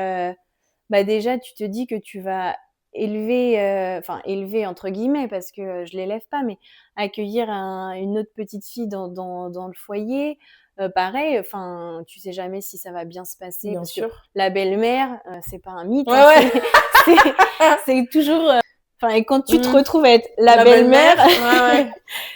Speaker 2: bah, déjà, tu te dis que tu vas élever, enfin «élever» entre guillemets parce que, je l'élève pas, mais accueillir une autre petite fille dans le foyer. Pareil, enfin, tu sais jamais si ça va bien se passer
Speaker 1: Bien
Speaker 2: parce que
Speaker 1: sûr.
Speaker 2: la belle-mère, c'est pas un mythe,
Speaker 1: Ouais,
Speaker 2: hein,
Speaker 1: ouais.
Speaker 2: c'est c'est toujours, enfin et quand tu te
Speaker 1: Mmh.
Speaker 2: retrouves à être la
Speaker 1: La
Speaker 2: belle-mère,
Speaker 1: belle-mère, ouais, ouais.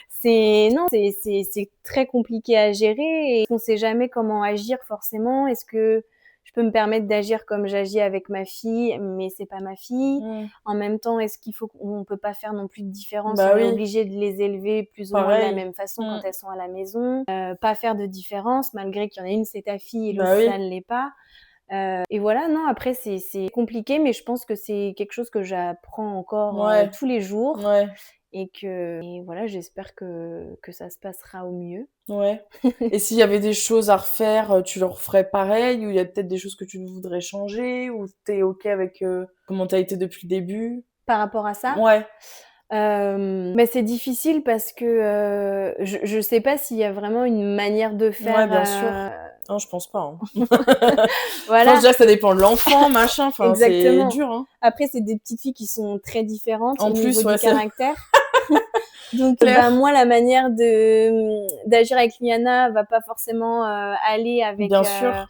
Speaker 2: c'est non, c'est très compliqué à gérer et on sait jamais comment agir forcément. Est-ce que je peux me permettre d'agir comme j'agis avec ma fille, mais c'est pas ma fille?
Speaker 1: Mmh.
Speaker 2: En même temps, est-ce qu'il faut on peut pas faire non plus de différence?
Speaker 1: Bah
Speaker 2: On est
Speaker 1: oui,
Speaker 2: obligé de les élever plus ou moins de la
Speaker 1: pareil.
Speaker 2: même façon
Speaker 1: Mmh.
Speaker 2: quand elles sont à la maison. Pas faire de différence malgré qu'il y en a une, c'est ta fille et l'autre,
Speaker 1: Bah
Speaker 2: ça
Speaker 1: oui.
Speaker 2: ne l'est pas. Et voilà, non, après c'est compliqué, mais je pense que c'est quelque chose que j'apprends encore,
Speaker 1: Ouais,
Speaker 2: tous les jours
Speaker 1: ouais,
Speaker 2: et voilà, j'espère que ça se passera au mieux.
Speaker 1: ouais. Et s'il y avait des choses à refaire, tu le referais pareil? Ou il y a peut-être des choses que tu voudrais changer? Ou tu es OK avec, comment tu as été depuis le début?
Speaker 2: Par rapport à ça,
Speaker 1: Ouais,
Speaker 2: bah, c'est difficile parce que, je sais pas s'il y a vraiment une manière de
Speaker 1: ouais,
Speaker 2: faire,
Speaker 1: bien sûr. Non, je pense pas, hein. Je pense
Speaker 2: voilà,
Speaker 1: déjà que ça dépend de l'enfant, machin, enfin, c'est
Speaker 2: exactement.
Speaker 1: dur, hein.
Speaker 2: Après, c'est des petites filles qui sont très différentes
Speaker 1: En
Speaker 2: au niveau
Speaker 1: plus, ouais,
Speaker 2: du
Speaker 1: c'est
Speaker 2: caractère. Donc,
Speaker 1: clair.
Speaker 2: bah, moi, la manière d'agir avec Liana va pas forcément, aller avec,
Speaker 1: Bien sûr.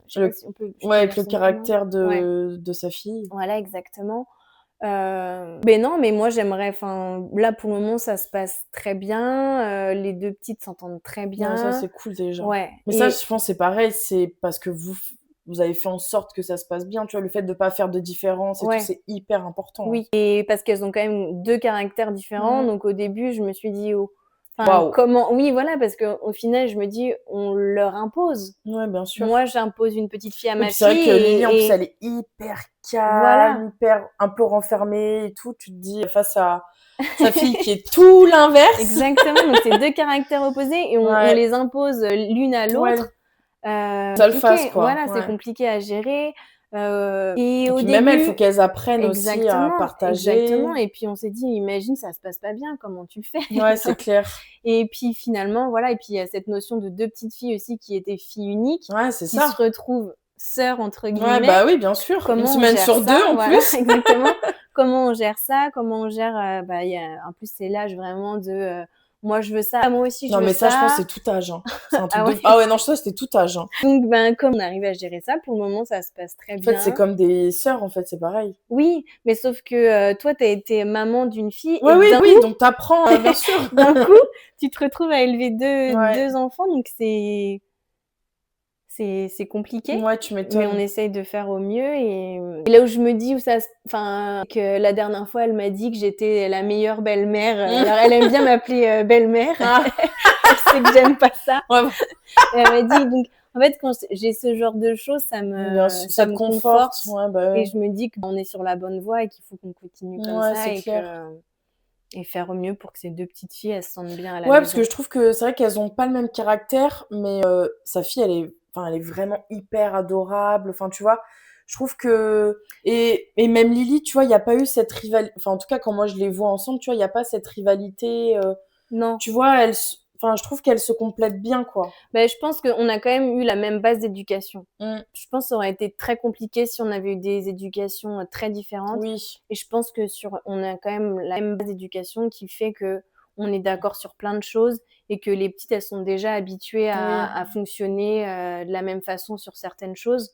Speaker 2: je sais pas
Speaker 1: Le
Speaker 2: si on peut je
Speaker 1: Ouais,
Speaker 2: peux
Speaker 1: avec
Speaker 2: dire
Speaker 1: le
Speaker 2: son prénom?
Speaker 1: caractère
Speaker 2: Ouais,
Speaker 1: de sa fille.
Speaker 2: voilà, exactement. Beh, non, mais moi j'aimerais enfin, là pour le moment ça se passe très bien, les 2 petites s'entendent très
Speaker 1: Ouais, ça,
Speaker 2: bien.
Speaker 1: c'est cool déjà.
Speaker 2: Ouais
Speaker 1: Mais ça,
Speaker 2: et
Speaker 1: je pense, c'est pareil, c'est parce que vous avez fait en sorte que ça se passe bien, tu vois? Le fait de pas faire de différence et tout,
Speaker 2: ouais,
Speaker 1: c'est hyper important, hein.
Speaker 2: oui et parce qu'elles ont quand même 2 caractères différents,
Speaker 1: Mmh.
Speaker 2: donc au début je me suis dit: «Oh» enfin
Speaker 1: Waouh!
Speaker 2: comment oui voilà parce qu'au final je me dis: «On leur impose».
Speaker 1: Ouais, bien
Speaker 2: Moi
Speaker 1: sûr.
Speaker 2: j'impose une petite fille à
Speaker 1: Oui,
Speaker 2: ma
Speaker 1: puis c'est vrai
Speaker 2: fille
Speaker 1: que Lily, en plus,
Speaker 2: et
Speaker 1: elle est hyper
Speaker 2: voilà.
Speaker 1: calme, hyper un peu renfermée et tout. Tu te dis, face à sa fille qui est tout l'inverse.
Speaker 2: Exactement, donc c'est 2 caractères opposés et on
Speaker 1: Ouais,
Speaker 2: les impose, l'une à
Speaker 1: ouais,
Speaker 2: l'autre.
Speaker 1: ça le fasse,
Speaker 2: Compliqué,
Speaker 1: quoi.
Speaker 2: voilà, c'est
Speaker 1: Ouais.
Speaker 2: compliqué à gérer, et
Speaker 1: Et
Speaker 2: au
Speaker 1: puis même elles, faut
Speaker 2: début
Speaker 1: qu'elles apprennent aussi à
Speaker 2: exactement, exactement
Speaker 1: partager.
Speaker 2: et puis on s'est dit: «Imagine ça se passe pas bien, comment tu fais?»
Speaker 1: Ouais, c'est clair.
Speaker 2: et puis finalement, voilà et puis il y a cette notion de 2 petites filles aussi qui étaient filles uniques,
Speaker 1: Ouais, c'est
Speaker 2: qui se
Speaker 1: ça.
Speaker 2: retrouvent «sœurs» entre
Speaker 1: Ouais,
Speaker 2: guillemets.
Speaker 1: bah oui, bien sûr. Une
Speaker 2: Comment on
Speaker 1: semaine
Speaker 2: gère
Speaker 1: sur 2
Speaker 2: ça?
Speaker 1: en
Speaker 2: Voilà,
Speaker 1: plus.
Speaker 2: exactement. Comment on gère ça? Comment on gère, bah, il y a en plus c'est l'âge vraiment de, «Moi je veux ça, moi aussi je
Speaker 1: Non,
Speaker 2: veux
Speaker 1: mais ça, je pense,
Speaker 2: ça».
Speaker 1: c'est tout âge, hein. C'est un truc
Speaker 2: Ah
Speaker 1: de
Speaker 2: ouais?
Speaker 1: f ah ouais, non, ça, c'était tout âge, hein.
Speaker 2: Donc ben, comme on arrive à gérer ça, pour le moment ça se passe très
Speaker 1: En fait, c'est
Speaker 2: bien.
Speaker 1: comme des sœurs, en fait, c'est pareil.
Speaker 2: Oui, mais sauf que, toi, tu as été maman d'une fille
Speaker 1: Ouais,
Speaker 2: et
Speaker 1: oui, oui, donc tu apprends, bien sûr.
Speaker 2: d'un coup, tu te retrouves à élever
Speaker 1: Ouais.
Speaker 2: deux enfants, donc c'est compliqué,
Speaker 1: Ouais, tu
Speaker 2: mais on
Speaker 1: m'étonnes.
Speaker 2: essaye de faire au mieux et là où je me dis où ça se enfin, que la dernière fois, elle m'a dit que j'étais la meilleure belle-mère, alors elle aime bien m'appeler, belle-mère.
Speaker 1: Ah!
Speaker 2: Elle sait que j'aime pas ça
Speaker 1: Ouais, bah,
Speaker 2: et elle m'a dit donc en fait, quand j'ai ce genre de choses,
Speaker 1: bien sûr,
Speaker 2: ça
Speaker 1: ça te
Speaker 2: me
Speaker 1: conforte.
Speaker 2: conforte
Speaker 1: Ouais, bah,
Speaker 2: et
Speaker 1: ouais.
Speaker 2: je me dis qu'on est sur la bonne voie et qu'il faut qu'on continue comme
Speaker 1: Ouais,
Speaker 2: ça
Speaker 1: c'est clair.
Speaker 2: et faire au mieux pour que ces 2 petites filles, elles se sentent bien à la
Speaker 1: Ouais, parce que
Speaker 2: maison.
Speaker 1: je trouve que c'est vrai qu'elles ont pas le même caractère, mais sa fille, elle est vraiment hyper adorable. Enfin, tu vois? Je trouve que et même Lily, tu vois, il y a pas eu cette rival enfin, en tout cas, quand moi je les vois ensemble, tu vois, il y a pas cette rivalité,
Speaker 2: Non,
Speaker 1: tu vois? Enfin, je trouve qu'elles se complètent bien, quoi.
Speaker 2: je pense qu'on a quand même eu la même base d'éducation.
Speaker 1: Mmh.
Speaker 2: Je pense que ça aurait été très compliqué si on avait eu des éducations, très différentes
Speaker 1: Oui.
Speaker 2: et je pense que on a quand même la même base d'éducation qui fait qu'on est d'accord sur plein de choses et que les petites, elles sont déjà habituées
Speaker 1: Oui.
Speaker 2: à fonctionner, de la même façon sur certaines choses.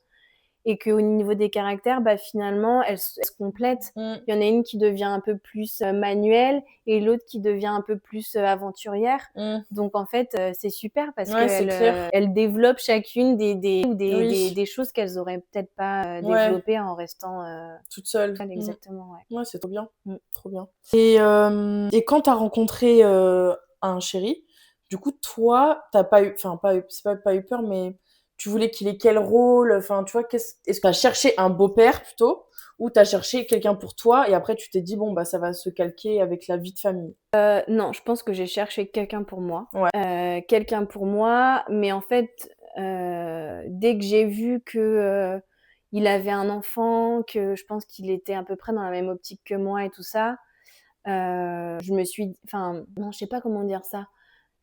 Speaker 2: Et qu'au niveau des caractères, bah, finalement, elles se complètent.
Speaker 1: Mmh.
Speaker 2: Il y en a une qui devient un peu plus, manuelle et l'autre qui devient un peu plus, aventurière.
Speaker 1: Mmh.
Speaker 2: Donc en fait, c'est super parce
Speaker 1: Ouais, c'est
Speaker 2: qu'elles,
Speaker 1: clair.
Speaker 2: elles développent chacune
Speaker 1: Oui.
Speaker 2: des choses qu'elles auraient peut-être pas,
Speaker 1: Ouais,
Speaker 2: développées en restant,
Speaker 1: toute seule.
Speaker 2: seules.
Speaker 1: Mmh.
Speaker 2: Exactement, ouais.
Speaker 1: Ouais, c'est trop bien,
Speaker 2: Mmh.
Speaker 1: trop bien. Et quand tu as rencontré, un chéri, du coup, toi, tu pas eu enfin, pas eu c'est pas eu peur, mais tu voulais qu'il ait quel rôle? Enfin, tu vois, est-ce que tu as cherché un beau-père plutôt? Ou tu as cherché quelqu'un pour toi et après tu t'es dit: «Bon, bah, ça va se calquer avec la vie de famille»?
Speaker 2: Non, je pense que j'ai cherché
Speaker 1: Ouais.
Speaker 2: quelqu'un pour moi, mais en fait, dès que j'ai vu que, il avait un enfant, que je pense qu'il était à peu près dans la même optique que moi et tout ça. Je me suis, enfin, non, je sais pas comment dire ça.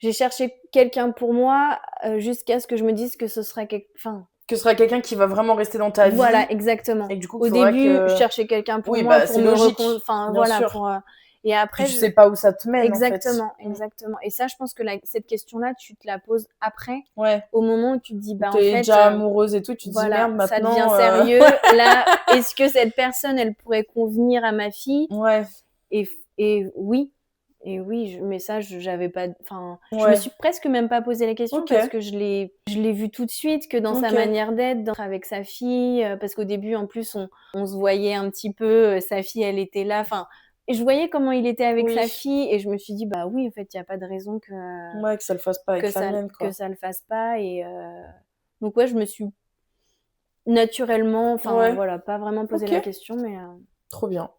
Speaker 2: J'ai cherché quelqu'un pour moi jusqu'à ce que je me dise que ce serait enfin,
Speaker 1: Que ce sera quelqu'un qui va vraiment rester dans ta
Speaker 2: voilà,
Speaker 1: vie
Speaker 2: exactement.
Speaker 1: et que du coup, il
Speaker 2: Au
Speaker 1: faudra
Speaker 2: début, je
Speaker 1: que...
Speaker 2: cherchais quelqu'un pour
Speaker 1: Oui,
Speaker 2: moi,
Speaker 1: bah
Speaker 2: pour
Speaker 1: c'est
Speaker 2: me
Speaker 1: logique,
Speaker 2: enfin
Speaker 1: bien
Speaker 2: voilà,
Speaker 1: sûr.
Speaker 2: et
Speaker 1: Puis
Speaker 2: après
Speaker 1: tu sais pas où ça te mène, en fait.
Speaker 2: exactement,
Speaker 1: Mmh.
Speaker 2: exactement. Et ça, je pense que cette question-là, tu te la poses après,
Speaker 1: Ouais.
Speaker 2: au moment où tu te dis,
Speaker 1: Où
Speaker 2: bah,
Speaker 1: tu
Speaker 2: en
Speaker 1: es
Speaker 2: fait,
Speaker 1: déjà amoureuse et tout, tu te dis:
Speaker 2: voilà,
Speaker 1: «Merde,
Speaker 2: ça devient
Speaker 1: maintenant,
Speaker 2: sérieux. Là, est-ce que cette personne, elle pourrait convenir à ma fille?
Speaker 1: Ouais,
Speaker 2: Et, et oui, et oui, mais ça, j'avais pas, enfin, je me
Speaker 1: ouais.
Speaker 2: suis presque même pas posé la question parce
Speaker 1: OK,
Speaker 2: que je l'ai vu tout de suite que dans sa
Speaker 1: OK.
Speaker 2: manière d'être, avec sa fille, parce qu'au début, en plus, on se voyait un petit peu, sa fille, elle était là, enfin, et je voyais comment il était avec sa
Speaker 1: Oui.
Speaker 2: fille et je me suis dit, bah oui, en fait, il y a pas de raison
Speaker 1: Ouais, que ça le fasse pas avec la mienne,
Speaker 2: que
Speaker 1: quoi.
Speaker 2: ça le fasse pas et donc ouais, je me suis naturellement, enfin
Speaker 1: Ouais,
Speaker 2: voilà, pas vraiment posé
Speaker 1: OK,
Speaker 2: la question, mais
Speaker 1: trop bien.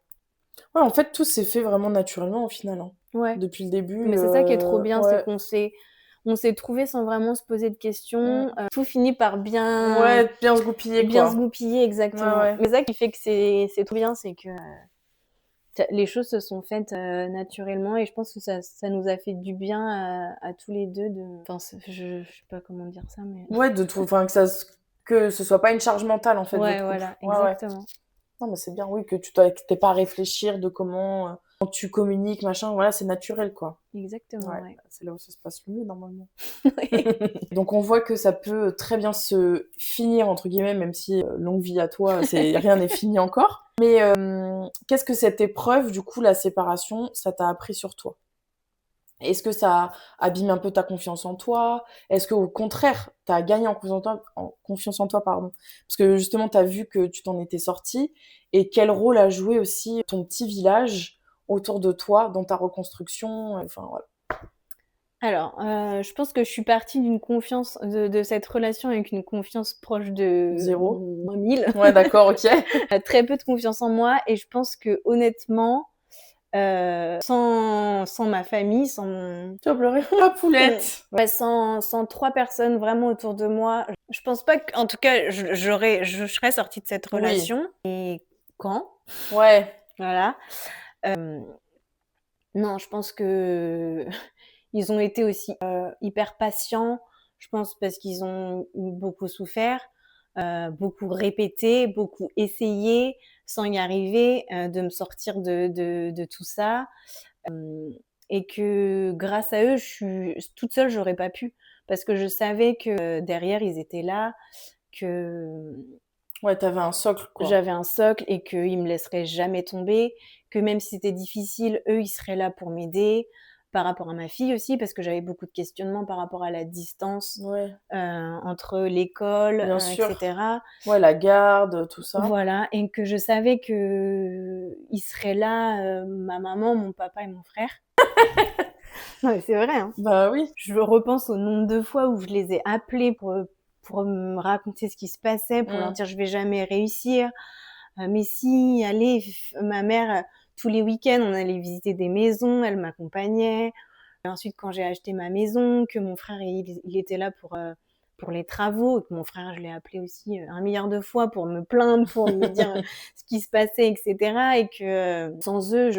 Speaker 1: Ouais, en fait, tout s'est fait vraiment naturellement au final, hein.
Speaker 2: ouais.
Speaker 1: Depuis le début,
Speaker 2: Mais c'est ça qui est trop bien, c'est
Speaker 1: ouais.
Speaker 2: qu'on s'est trouvés sans vraiment se poser de questions.
Speaker 1: Mmh.
Speaker 2: Tout finit par
Speaker 1: Ouais, bien se goupiller,
Speaker 2: bien se
Speaker 1: quoi.
Speaker 2: goupiller,
Speaker 1: Ouais,
Speaker 2: exactement.
Speaker 1: ouais.
Speaker 2: Mais ça qui fait que c'est trop bien, c'est que les choses se sont faites naturellement et je pense que ça nous a fait du bien à tous les deux. Enfin, je sais pas comment dire ça, mais
Speaker 1: Ouais, de tout, enfin, que ce soit pas une charge mentale, en fait,
Speaker 2: ouais,
Speaker 1: votre couple.
Speaker 2: voilà,
Speaker 1: Ouais, ouais.
Speaker 2: exactement.
Speaker 1: Non, mais c'est bien, oui, que que t'aies pas à réfléchir de comment tu communiques, machin, voilà, c'est naturel, quoi.
Speaker 2: Exactement,
Speaker 1: Ouais,
Speaker 2: ouais.
Speaker 1: c'est là où ça se passe le mieux, normalement.
Speaker 2: Ouais.
Speaker 1: Donc on voit que ça peut très bien se «finir» entre guillemets, même si, longue vie à toi, c'est rien n'est fini encore. Mais, qu'est-ce que cette épreuve, du coup, la séparation, ça t'a appris sur toi? Est-ce que ça abîme un peu ta confiance en toi? Est-ce qu'au contraire, tu as gagné en confiance en toi, pardon? Parce que justement, tu as vu que tu t'en étais sortie et quel rôle a joué aussi ton petit village autour de toi dans ta reconstruction? Enfin voilà.
Speaker 2: Alors, je pense que je suis partie d'une confiance de cette relation avec une confiance proche de
Speaker 1: 0?
Speaker 2: moins 1000.
Speaker 1: Ouais, d'accord, OK.
Speaker 2: Très peu de confiance en moi et je pense que honnêtement, sans ma famille, sans mon
Speaker 1: Tu vas pleurer? Ma
Speaker 2: sans
Speaker 1: poulette!
Speaker 2: ouais, sans 3 personnes vraiment autour de moi, je pense pas qu'en tout cas je serais sortie de cette
Speaker 1: Oui,
Speaker 2: relation et quand?
Speaker 1: ouais,
Speaker 2: Voilà. Hem, non, je pense que ils ont été aussi, hyper patients, je pense parce qu'ils ont beaucoup souffert, beaucoup répété, beaucoup essayé sans y arriver, de me sortir de tout ça. Et que grâce à eux, toute seule, j'aurais pas pu. Parce que je savais que derrière, ils étaient là, que
Speaker 1: ouais, tu avais un socle, quoi.
Speaker 2: j'avais un socle et qu'ils me laisseraient jamais tomber, que même si c'était difficile, eux, ils seraient là pour m'aider. Par rapport à ma fille aussi, parce que j'avais beaucoup de questionnements par rapport à la distance
Speaker 1: Ouais,
Speaker 2: entre l'école,
Speaker 1: bien
Speaker 2: et
Speaker 1: sûr.
Speaker 2: cetera.
Speaker 1: Ouais, la garde, tout ça.
Speaker 2: Voilà, et que je savais qu'ils seraient là, ma maman, mon papa et mon frère. Non, mais c'est vrai, hein.
Speaker 1: Bah oui.
Speaker 2: Je repense au nombre de fois où je les ai appelés pour me raconter ce qui se passait, pour leur
Speaker 1: Mmh.
Speaker 2: dire: «Je vais jamais réussir, mais si, allez». Ma mère, tous les week-ends, on allait visiter des maisons, elle m'accompagnait. Et ensuite, quand j'ai acheté ma maison, que mon frère, il était là pour les travaux, et que mon frère, je l'ai appelé aussi, 1 000 000 de fois pour me plaindre, pour me dire ce qui se passait et cetera et que, sans eux,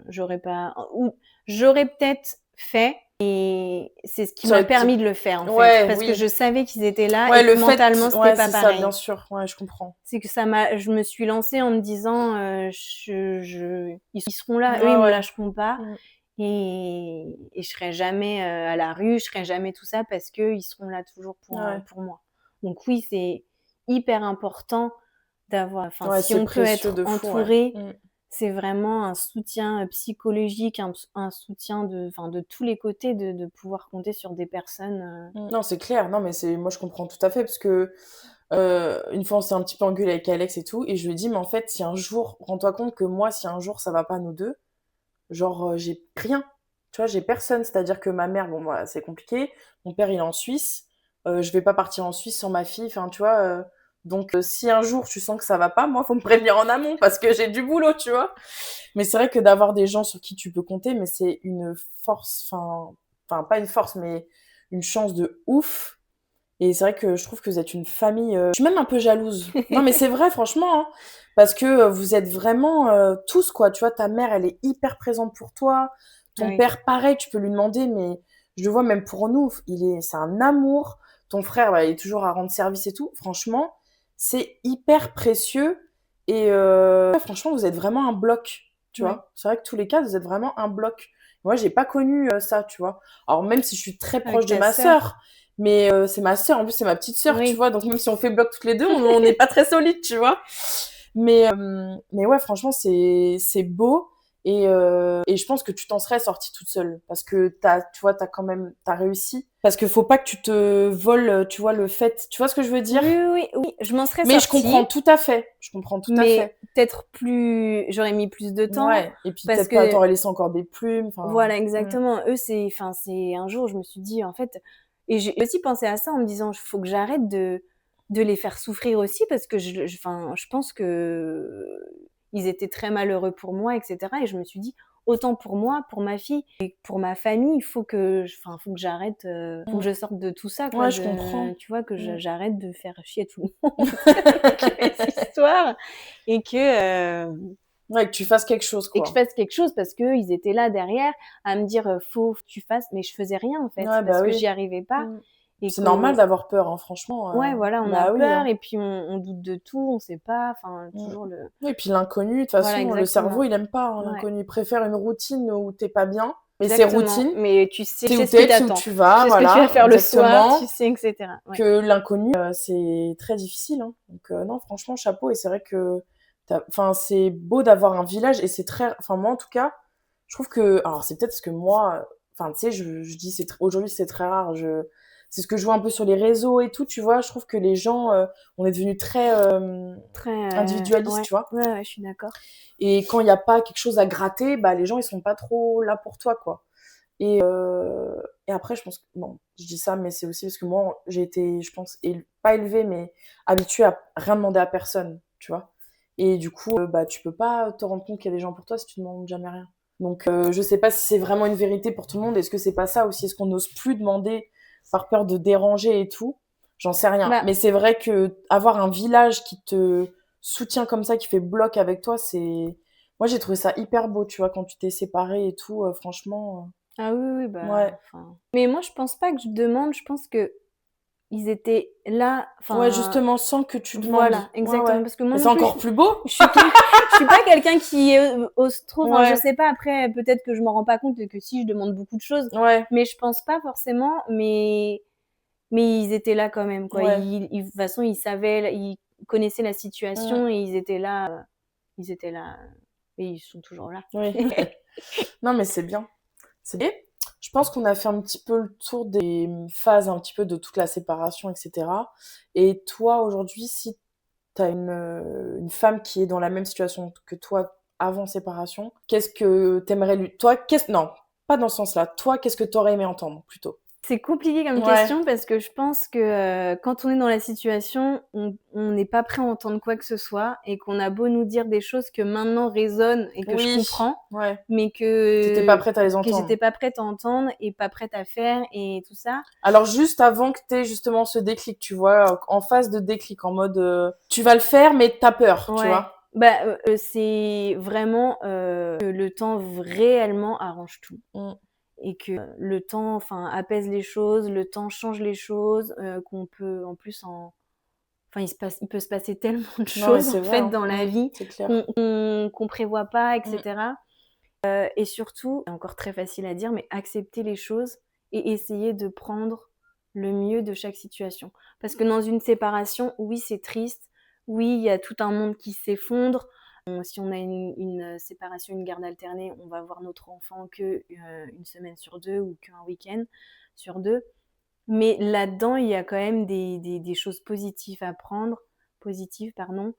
Speaker 2: j'aurais pas ou j'aurais peut-être fait et c'est ce qui
Speaker 1: Ça
Speaker 2: m'a
Speaker 1: aurait été
Speaker 2: permis de le faire, en fait.
Speaker 1: ouais,
Speaker 2: Parce que
Speaker 1: oui.
Speaker 2: je savais qu'ils étaient là
Speaker 1: Ouais,
Speaker 2: et
Speaker 1: le
Speaker 2: que
Speaker 1: fait
Speaker 2: mentalement, c'était
Speaker 1: ouais,
Speaker 2: pas
Speaker 1: c'est ça, bien
Speaker 2: pareil.
Speaker 1: sûr. Ouais, je comprends.
Speaker 2: C'est que je me suis lancée en me disant, ils seront là, eux, ils
Speaker 1: Ouais,
Speaker 2: me
Speaker 1: ouais.
Speaker 2: lâcheront pas
Speaker 1: Mmh.
Speaker 2: et je serai jamais, à la rue, je serai jamais tout ça parce qu'ils seront là toujours
Speaker 1: Ouais.
Speaker 2: pour moi. Donc oui, c'est hyper important d'avoir enfin,
Speaker 1: Ouais,
Speaker 2: si
Speaker 1: c'est
Speaker 2: on peut
Speaker 1: précieux
Speaker 2: être
Speaker 1: de fou, ouais.
Speaker 2: entouré,
Speaker 1: Mmh.
Speaker 2: c'est vraiment un soutien, psychologique, un soutien de tous les côtés de pouvoir compter sur des personnes,
Speaker 1: Mmh. Non, c'est clair. Non, mais c'est moi, je comprends tout à fait parce que, une fois, on s'est un petit peu engueulé avec Alex et tout et je lui ai dit: «Mais en fait, si un jour rends-toi compte que moi, si un jour ça va pas nous 2 genre, j'ai rien». Tu vois? J'ai personne. C'est-à-dire que ma mère, bon, voilà, c'est compliqué. Mon père, il est en Suisse. Je vais pas partir en Suisse sans ma fille. Enfin, tu vois? Donc, si un jour tu sens que ça va pas, moi, faut me prévenir en amont parce que j'ai du boulot, tu vois? Mais c'est vrai que d'avoir des gens sur qui tu peux compter, mais c'est une force, enfin pas une force, mais une chance de ouf Et c'est vrai que je trouve que vous êtes une famille. Je suis même un peu jalouse. Non, mais c'est vrai, franchement, hein, parce que vous êtes vraiment tous, quoi. Tu vois, ta mère, elle est hyper présente pour toi. Ton
Speaker 2: Oui,
Speaker 1: père, pareil, tu peux lui demander, mais je le vois même pour nous, c'est un amour. Ton frère, bah, il est toujours à rendre service et tout. Franchement, c'est hyper précieux. Et ouais, franchement, vous êtes vraiment un bloc, tu
Speaker 2: oui.
Speaker 1: vois. C'est vrai que tous les cas, vous êtes vraiment un bloc. Moi, j'ai pas connu ça, tu vois. Alors, même si je suis très proche
Speaker 2: Avec
Speaker 1: de
Speaker 2: ta
Speaker 1: ma
Speaker 2: sœur.
Speaker 1: sœur, mais c'est ma sœur, en plus c'est ma petite sœur, tu
Speaker 2: Oui.
Speaker 1: vois, donc même si on fait bloc toutes les deux, on n'est pas très solides, tu vois. Mais ouais, franchement, c'est beau. Et je pense que tu t'en serais sortie toute seule. Parce que tu vois, t'as réussi. Parce que faut pas que tu te voles, tu vois, le fait. Tu vois ce que je veux dire?
Speaker 2: Oui, oui, oui, oui, je m'en serais
Speaker 1: Mais je
Speaker 2: sortie,
Speaker 1: comprends tout à fait. Je comprends tout à
Speaker 2: mais
Speaker 1: fait.
Speaker 2: peut-être plus, j'aurais mis plus de temps
Speaker 1: Ouais. Et puis
Speaker 2: parce
Speaker 1: peut-être pas
Speaker 2: que,
Speaker 1: t'aurais laissé encore des plumes. Enfin.
Speaker 2: voilà, exactement. Eux, c'est un jour, je me suis dit, en fait, et j'ai aussi pensé à ça en me disant, il faut que j'arrête de les faire souffrir aussi parce que enfin, je pense que ils étaient très malheureux pour moi, etc. Et je me suis dit, autant pour moi, pour ma fille et pour ma famille, il faut que, enfin, faut que j'arrête, faut que
Speaker 1: Mm.
Speaker 2: je sorte de tout ça, quoi.
Speaker 1: Ouais, je comprends.
Speaker 2: Tu vois, que
Speaker 1: Mm.
Speaker 2: j'arrête de faire chier tout le monde avec les histoires et
Speaker 1: Ouais, que tu fasses quelque chose,
Speaker 2: et que je
Speaker 1: quoi.
Speaker 2: fasse quelque chose parce que ils étaient là derrière à me dire faut que tu fasses, mais je faisais rien en fait
Speaker 1: Ouais,
Speaker 2: parce
Speaker 1: bah
Speaker 2: que
Speaker 1: oui.
Speaker 2: j'y arrivais pas
Speaker 1: Mm.
Speaker 2: et
Speaker 1: C'est normal
Speaker 2: que
Speaker 1: d'avoir peur, hein, franchement.
Speaker 2: ouais voilà on a
Speaker 1: Bah oui,
Speaker 2: peur
Speaker 1: hein.
Speaker 2: et puis on doute de tout, on sait pas, enfin
Speaker 1: Mm.
Speaker 2: toujours le
Speaker 1: Oui, et puis l'inconnu, de toute
Speaker 2: voilà
Speaker 1: façon, le cerveau,
Speaker 2: exactement
Speaker 1: il aime pas hein,
Speaker 2: ouais
Speaker 1: l'inconnu. Il préfère une routine où t'es pas bien. Mais c'est
Speaker 2: exactement
Speaker 1: routine,
Speaker 2: mais tu
Speaker 1: t'es où
Speaker 2: sais ce qui
Speaker 1: t'es, tu sais où
Speaker 2: t'attend,
Speaker 1: tu
Speaker 2: tu
Speaker 1: vas,
Speaker 2: sais ce que tu vas
Speaker 1: voilà,
Speaker 2: faire le soir, tu
Speaker 1: exactement.
Speaker 2: sais etc ouais
Speaker 1: Que l'inconnu, c'est très difficile. Hein. Donc non, franchement, chapeau. Et c'est vrai que, enfin, c'est beau d'avoir un village et c'est très, enfin moi en tout cas, je trouve que, alors c'est peut-être parce que moi, enfin tu sais, je dis aujourd'hui c'est très rare. C'est ce que je vois un peu sur les réseaux et tout. Tu vois, je trouve que les gens, on est devenus très
Speaker 2: très
Speaker 1: individualistes,
Speaker 2: ouais
Speaker 1: tu vois.
Speaker 2: ouais ouais je suis d'accord
Speaker 1: Et quand il n'y a pas quelque chose à gratter, bah, les gens, ils sont pas trop là pour toi, quoi. Et après, je pense que, bon, je dis ça, mais c'est aussi parce que moi, j'ai été, je pense, pas élevée, mais habituée à rien demander à personne, tu vois. Et du coup, bah, tu peux pas te rendre compte qu'il y a des gens pour toi si tu demandes jamais rien. Donc, je sais pas si c'est vraiment une vérité pour tout le monde. Est-ce que c'est pas ça aussi? Est-ce qu'on n'ose plus demander par peur de déranger et tout? J'en sais rien.
Speaker 2: bah
Speaker 1: Mais c'est vrai que avoir un village qui te soutient comme ça, qui fait bloc avec toi, c'est. Moi, j'ai trouvé ça hyper beau, tu vois, quand tu t'es séparés et tout, franchement.
Speaker 2: ah oui oui bah
Speaker 1: Ouais.
Speaker 2: enfin mais moi je pense pas que je demande, je pense que ils étaient là
Speaker 1: Ouais,
Speaker 2: enfin
Speaker 1: justement, sans que tu demandes.
Speaker 2: voilà,
Speaker 1: Ouais,
Speaker 2: exactement.
Speaker 1: ouais.
Speaker 2: Parce que moi
Speaker 1: Et c'est
Speaker 2: non plus,
Speaker 1: encore plus beau.
Speaker 2: je suis pas, je suis pas quelqu'un qui ose trop. Enfin, je
Speaker 1: Ouais,
Speaker 2: sais pas. Après, peut-être que je m'en rends pas compte et que si je demande beaucoup de choses,
Speaker 1: ouais,
Speaker 2: mais je pense pas forcément. Mais ils étaient là quand même, quoi.
Speaker 1: ouais.
Speaker 2: De toute façon, ils savaient, ils connaissaient la
Speaker 1: Mm,
Speaker 2: situation et ils étaient là. Ils étaient là et ils sont toujours là.
Speaker 1: oui. Non, mais c'est bien. C'est bien. Je pense qu'on a fait un petit peu le tour des phases, un petit peu de toute la séparation, etc. Et toi, aujourd'hui, si t'as une femme qui est dans la même situation que toi avant séparation, qu'est-ce que t'aimerais lui... Toi, non, pas dans ce sens-là. Toi, qu'est-ce que t'aurais aimé entendre, plutôt?
Speaker 2: C'est compliqué comme
Speaker 1: Ouais,
Speaker 2: question parce que je pense que quand on est dans la situation, on n'est pas prêt à entendre quoi que ce soit et qu'on a beau nous dire des choses que maintenant résonnent et que je
Speaker 1: oui,
Speaker 2: comprends,
Speaker 1: ouais.
Speaker 2: mais
Speaker 1: T'étais pas prête à les
Speaker 2: que j'étais
Speaker 1: entendre.
Speaker 2: pas prête à entendre et pas prête à faire et tout ça.
Speaker 1: Alors juste avant que t'aies justement ce déclic, tu vois, en phase de déclic, en mode tu vas le faire mais t'as peur, tu
Speaker 2: Ouais.
Speaker 1: vois.
Speaker 2: Bah, c'est vraiment que le temps réellement arrange tout
Speaker 1: Mm.
Speaker 2: et que le temps, enfin, apaise les choses, le temps change les choses, qu'on peut en plus en enfin, il peut se passer tellement de
Speaker 1: Non mais
Speaker 2: choses en
Speaker 1: c'est vrai,
Speaker 2: fait
Speaker 1: hein.
Speaker 2: dans la
Speaker 1: Mm,
Speaker 2: vie
Speaker 1: c'est clair.
Speaker 2: qu'on prévoit pas,
Speaker 1: Mm.
Speaker 2: etc. Et surtout, c'est encore très facile à dire, mais accepter les choses et essayer de prendre le mieux de chaque situation. Parce que dans une séparation, oui, c'est triste, oui, il y a tout un monde qui s'effondre. Si on a une séparation, une garde alternée, on va voir notre enfant que une semaine sur deux ou qu'un week-end sur deux. Mais là-dedans, il y a quand même des choses positives à prendre, positives, pardon,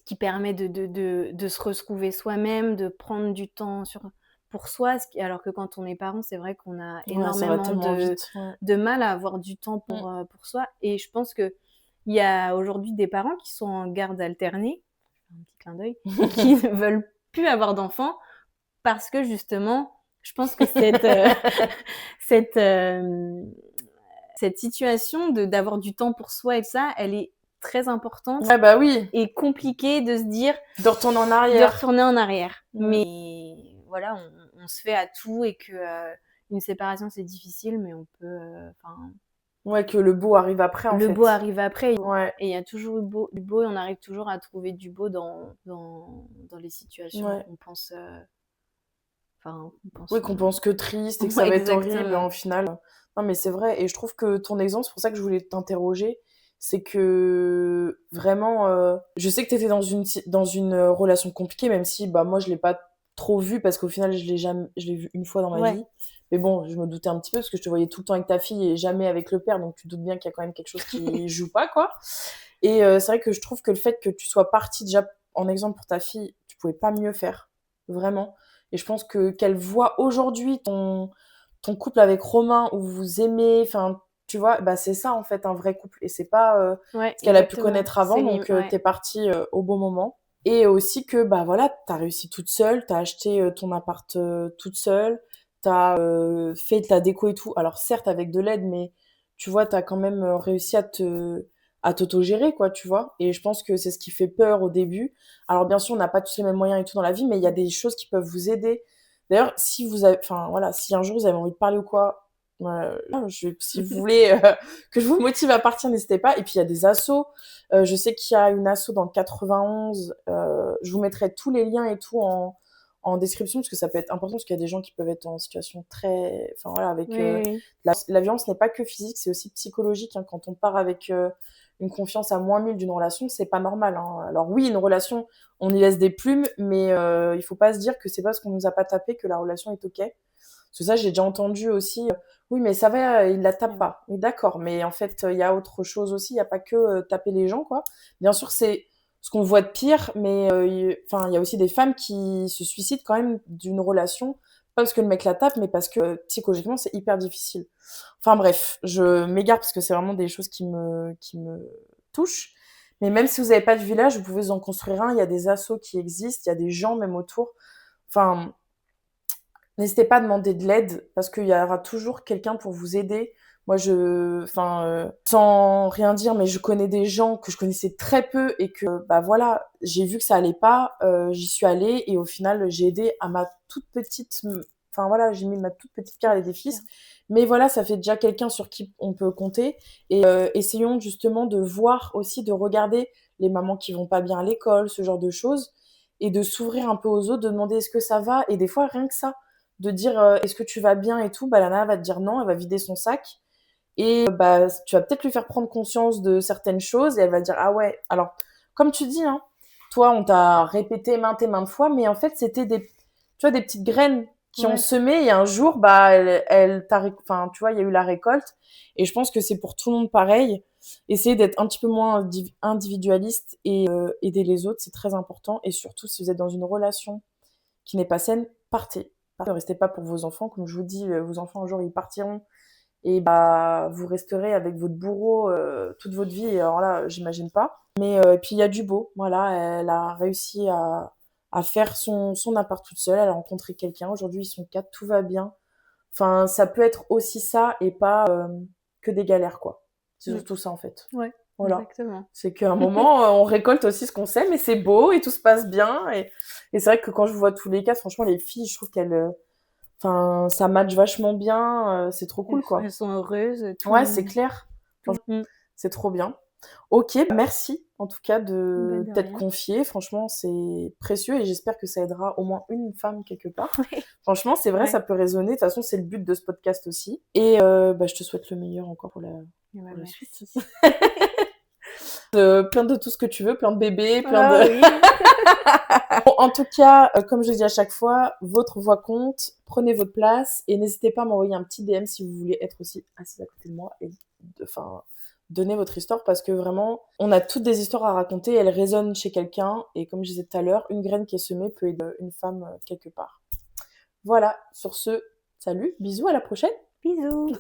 Speaker 2: qui permet de se retrouver soi-même, de prendre du temps pour soi. Alors que quand on est parent, c'est vrai qu'on a
Speaker 1: Ouais, ça va
Speaker 2: énormément
Speaker 1: tellement vite. Ouais.
Speaker 2: de mal à avoir du temps
Speaker 1: Mm.
Speaker 2: pour soi. Et je pense qu'il y a aujourd'hui des parents qui sont en garde alternée, un petit clin d'œil, et qui ne veulent plus avoir d'enfants parce que justement, je pense que cette cette situation d'avoir du temps pour soi et ça, elle est très importante.
Speaker 1: Ouais, bah oui.
Speaker 2: Et compliquée de se dire...
Speaker 1: De retourner en
Speaker 2: De
Speaker 1: arrière.
Speaker 2: retourner en arrière. Mais voilà, on se fait à tout et que une séparation, c'est difficile, mais on peut...
Speaker 1: Ouais, que le beau arrive après, en fait.
Speaker 2: Le beau arrive après.
Speaker 1: Ouais.
Speaker 2: Et il y a toujours du beau et on arrive toujours à trouver du beau dans les situations qu'on pense...
Speaker 1: Oui, qu'on pense que triste et que ça va être horrible en final. Non, mais c'est vrai. Et je trouve que ton exemple, c'est pour ça que je voulais t'interroger, c'est que vraiment, je sais que tu étais dans une relation compliquée, même si bah, moi, je l'ai pas trop vue parce qu'au final, je l'ai vue une fois dans ma vie. Mais bon, je me doutais un petit peu parce que je te voyais tout le temps avec ta fille et jamais avec le père, donc tu doutes bien qu'il y a quand même quelque chose qui joue pas, quoi. Et c'est vrai que je trouve que le fait que tu sois partie déjà en exemple pour ta fille, tu pouvais pas mieux faire. Vraiment. Et je pense qu'elle voit aujourd'hui ton couple avec Romain où vous aimez, enfin, tu vois, bah c'est ça en fait un vrai couple. Et c'est pas ce qu'elle a pu connaître avant, donc t'es partie au bon moment. Et aussi que, bah voilà, t'as réussi toute seule, t'as acheté ton appart toute seule, t'as fait de la déco et tout. Alors certes avec de l'aide, mais tu vois, t'as quand même réussi à t'autogérer, quoi, tu vois. Et je pense que c'est ce qui fait peur au début. Alors bien sûr, on n'a pas tous les mêmes moyens et tout dans la vie, mais il y a des choses qui peuvent vous aider. D'ailleurs, si vous avez, enfin voilà, si un jour vous avez envie de parler ou quoi, si vous voulez que je vous motive à partir, n'hésitez pas. Et puis il y a des assos. Je sais qu'il y a une asso dans le 91. Je vous mettrai tous les liens et tout en description parce que ça peut être important parce qu'il y a des gens qui peuvent être en situation très, enfin voilà, avec la violence n'est pas que physique, c'est aussi psychologique. Hein, quand on part avec une confiance à moins 1000 d'une relation, c'est pas normal. Hein. Alors oui, une relation, on y laisse des plumes, mais il faut pas se dire que c'est parce qu'on nous a pas tapé que la relation est ok. Parce que ça, j'ai déjà entendu aussi. Oui, mais ça va, il la tape pas. Oui, d'accord, mais en fait, il y a autre chose aussi. Il y a pas que taper les gens, quoi. Bien sûr, c'est ce qu'on voit de pire, mais enfin, il y a aussi des femmes qui se suicident quand même d'une relation, pas parce que le mec la tape, mais parce que psychologiquement, c'est hyper difficile. Enfin bref, je m'égare parce que c'est vraiment des choses qui me touchent. Mais même si vous n'avez pas de village, vous pouvez vous en construire un. Il y a des assos qui existent, il y a des gens même autour. Enfin, n'hésitez pas à demander de l'aide parce qu'il y aura toujours quelqu'un pour vous aider. Moi, sans rien dire, mais je connais des gens que je connaissais très peu et que, bah voilà, j'ai vu que ça allait pas, j'y suis allée et au final, j'ai aidé à ma toute petite, enfin voilà, j'ai mis ma toute petite pierre à l'édifice. Mais voilà, ça fait déjà quelqu'un sur qui on peut compter. Et essayons justement de voir aussi, de regarder les mamans qui vont pas bien à l'école, ce genre de choses, et de s'ouvrir un peu aux autres, de demander est-ce que ça va, et des fois rien que ça, de dire est-ce que tu vas bien et tout, bah la nana va te dire non, elle va vider son sac, et bah tu vas peut-être lui faire prendre conscience de certaines choses, et elle va dire ah ouais, alors comme tu dis, hein, toi on t'a répété maintes et maintes fois, mais en fait c'était tu vois, des petites graines qui ont semé et un jour, bah, enfin, tu vois, il y a eu la récolte. Et je pense que c'est pour tout le monde pareil. Essayez d'être un petit peu moins individualiste et aider les autres, c'est très important. Et surtout, si vous êtes dans une relation qui n'est pas saine, partez. Ne restez pas pour vos enfants. Comme je vous dis, vos enfants, un jour, ils partiront. Et bah, vous resterez avec votre bourreau toute votre vie. Et alors là, j'imagine pas. Mais puis, il y a du beau. Voilà, elle a réussi à faire son appart toute seule. Elle a rencontré quelqu'un. Aujourd'hui, ils sont 4, tout va bien. Enfin, ça peut être aussi ça et pas que des galères, quoi. C'est surtout ça, en fait.
Speaker 2: Ouais,
Speaker 1: voilà.
Speaker 2: Exactement.
Speaker 1: C'est qu'à un moment, on récolte aussi ce qu'on sait, mais c'est beau et tout se passe bien. Et c'est vrai que quand je vois tous les cas, franchement, les filles, je trouve qu'elles... Enfin, ça match vachement bien. C'est trop cool, quoi.
Speaker 2: Elles sont heureuses.
Speaker 1: Ouais, c'est clair. C'est trop bien. Ok, merci en tout cas de t'être confiée. Franchement, c'est précieux et j'espère que ça aidera au moins une femme quelque part. Franchement, c'est vrai, ça peut résonner. De toute façon, c'est le but de ce podcast aussi. Et bah, je te souhaite le meilleur encore pour la suite. Plein de tout ce que tu veux, plein de bébés, plein de... Oui. Bon, en tout cas, comme je dis à chaque fois, votre voix compte. Prenez votre place et n'hésitez pas à m'envoyer un petit DM si vous voulez être aussi assise à côté de moi et donner votre histoire parce que vraiment, on a toutes des histoires à raconter, elles résonnent chez quelqu'un et comme je disais tout à l'heure, une graine qui est semée peut aider une femme quelque part. Voilà, sur ce, salut, bisous, à la prochaine.
Speaker 2: Bisous.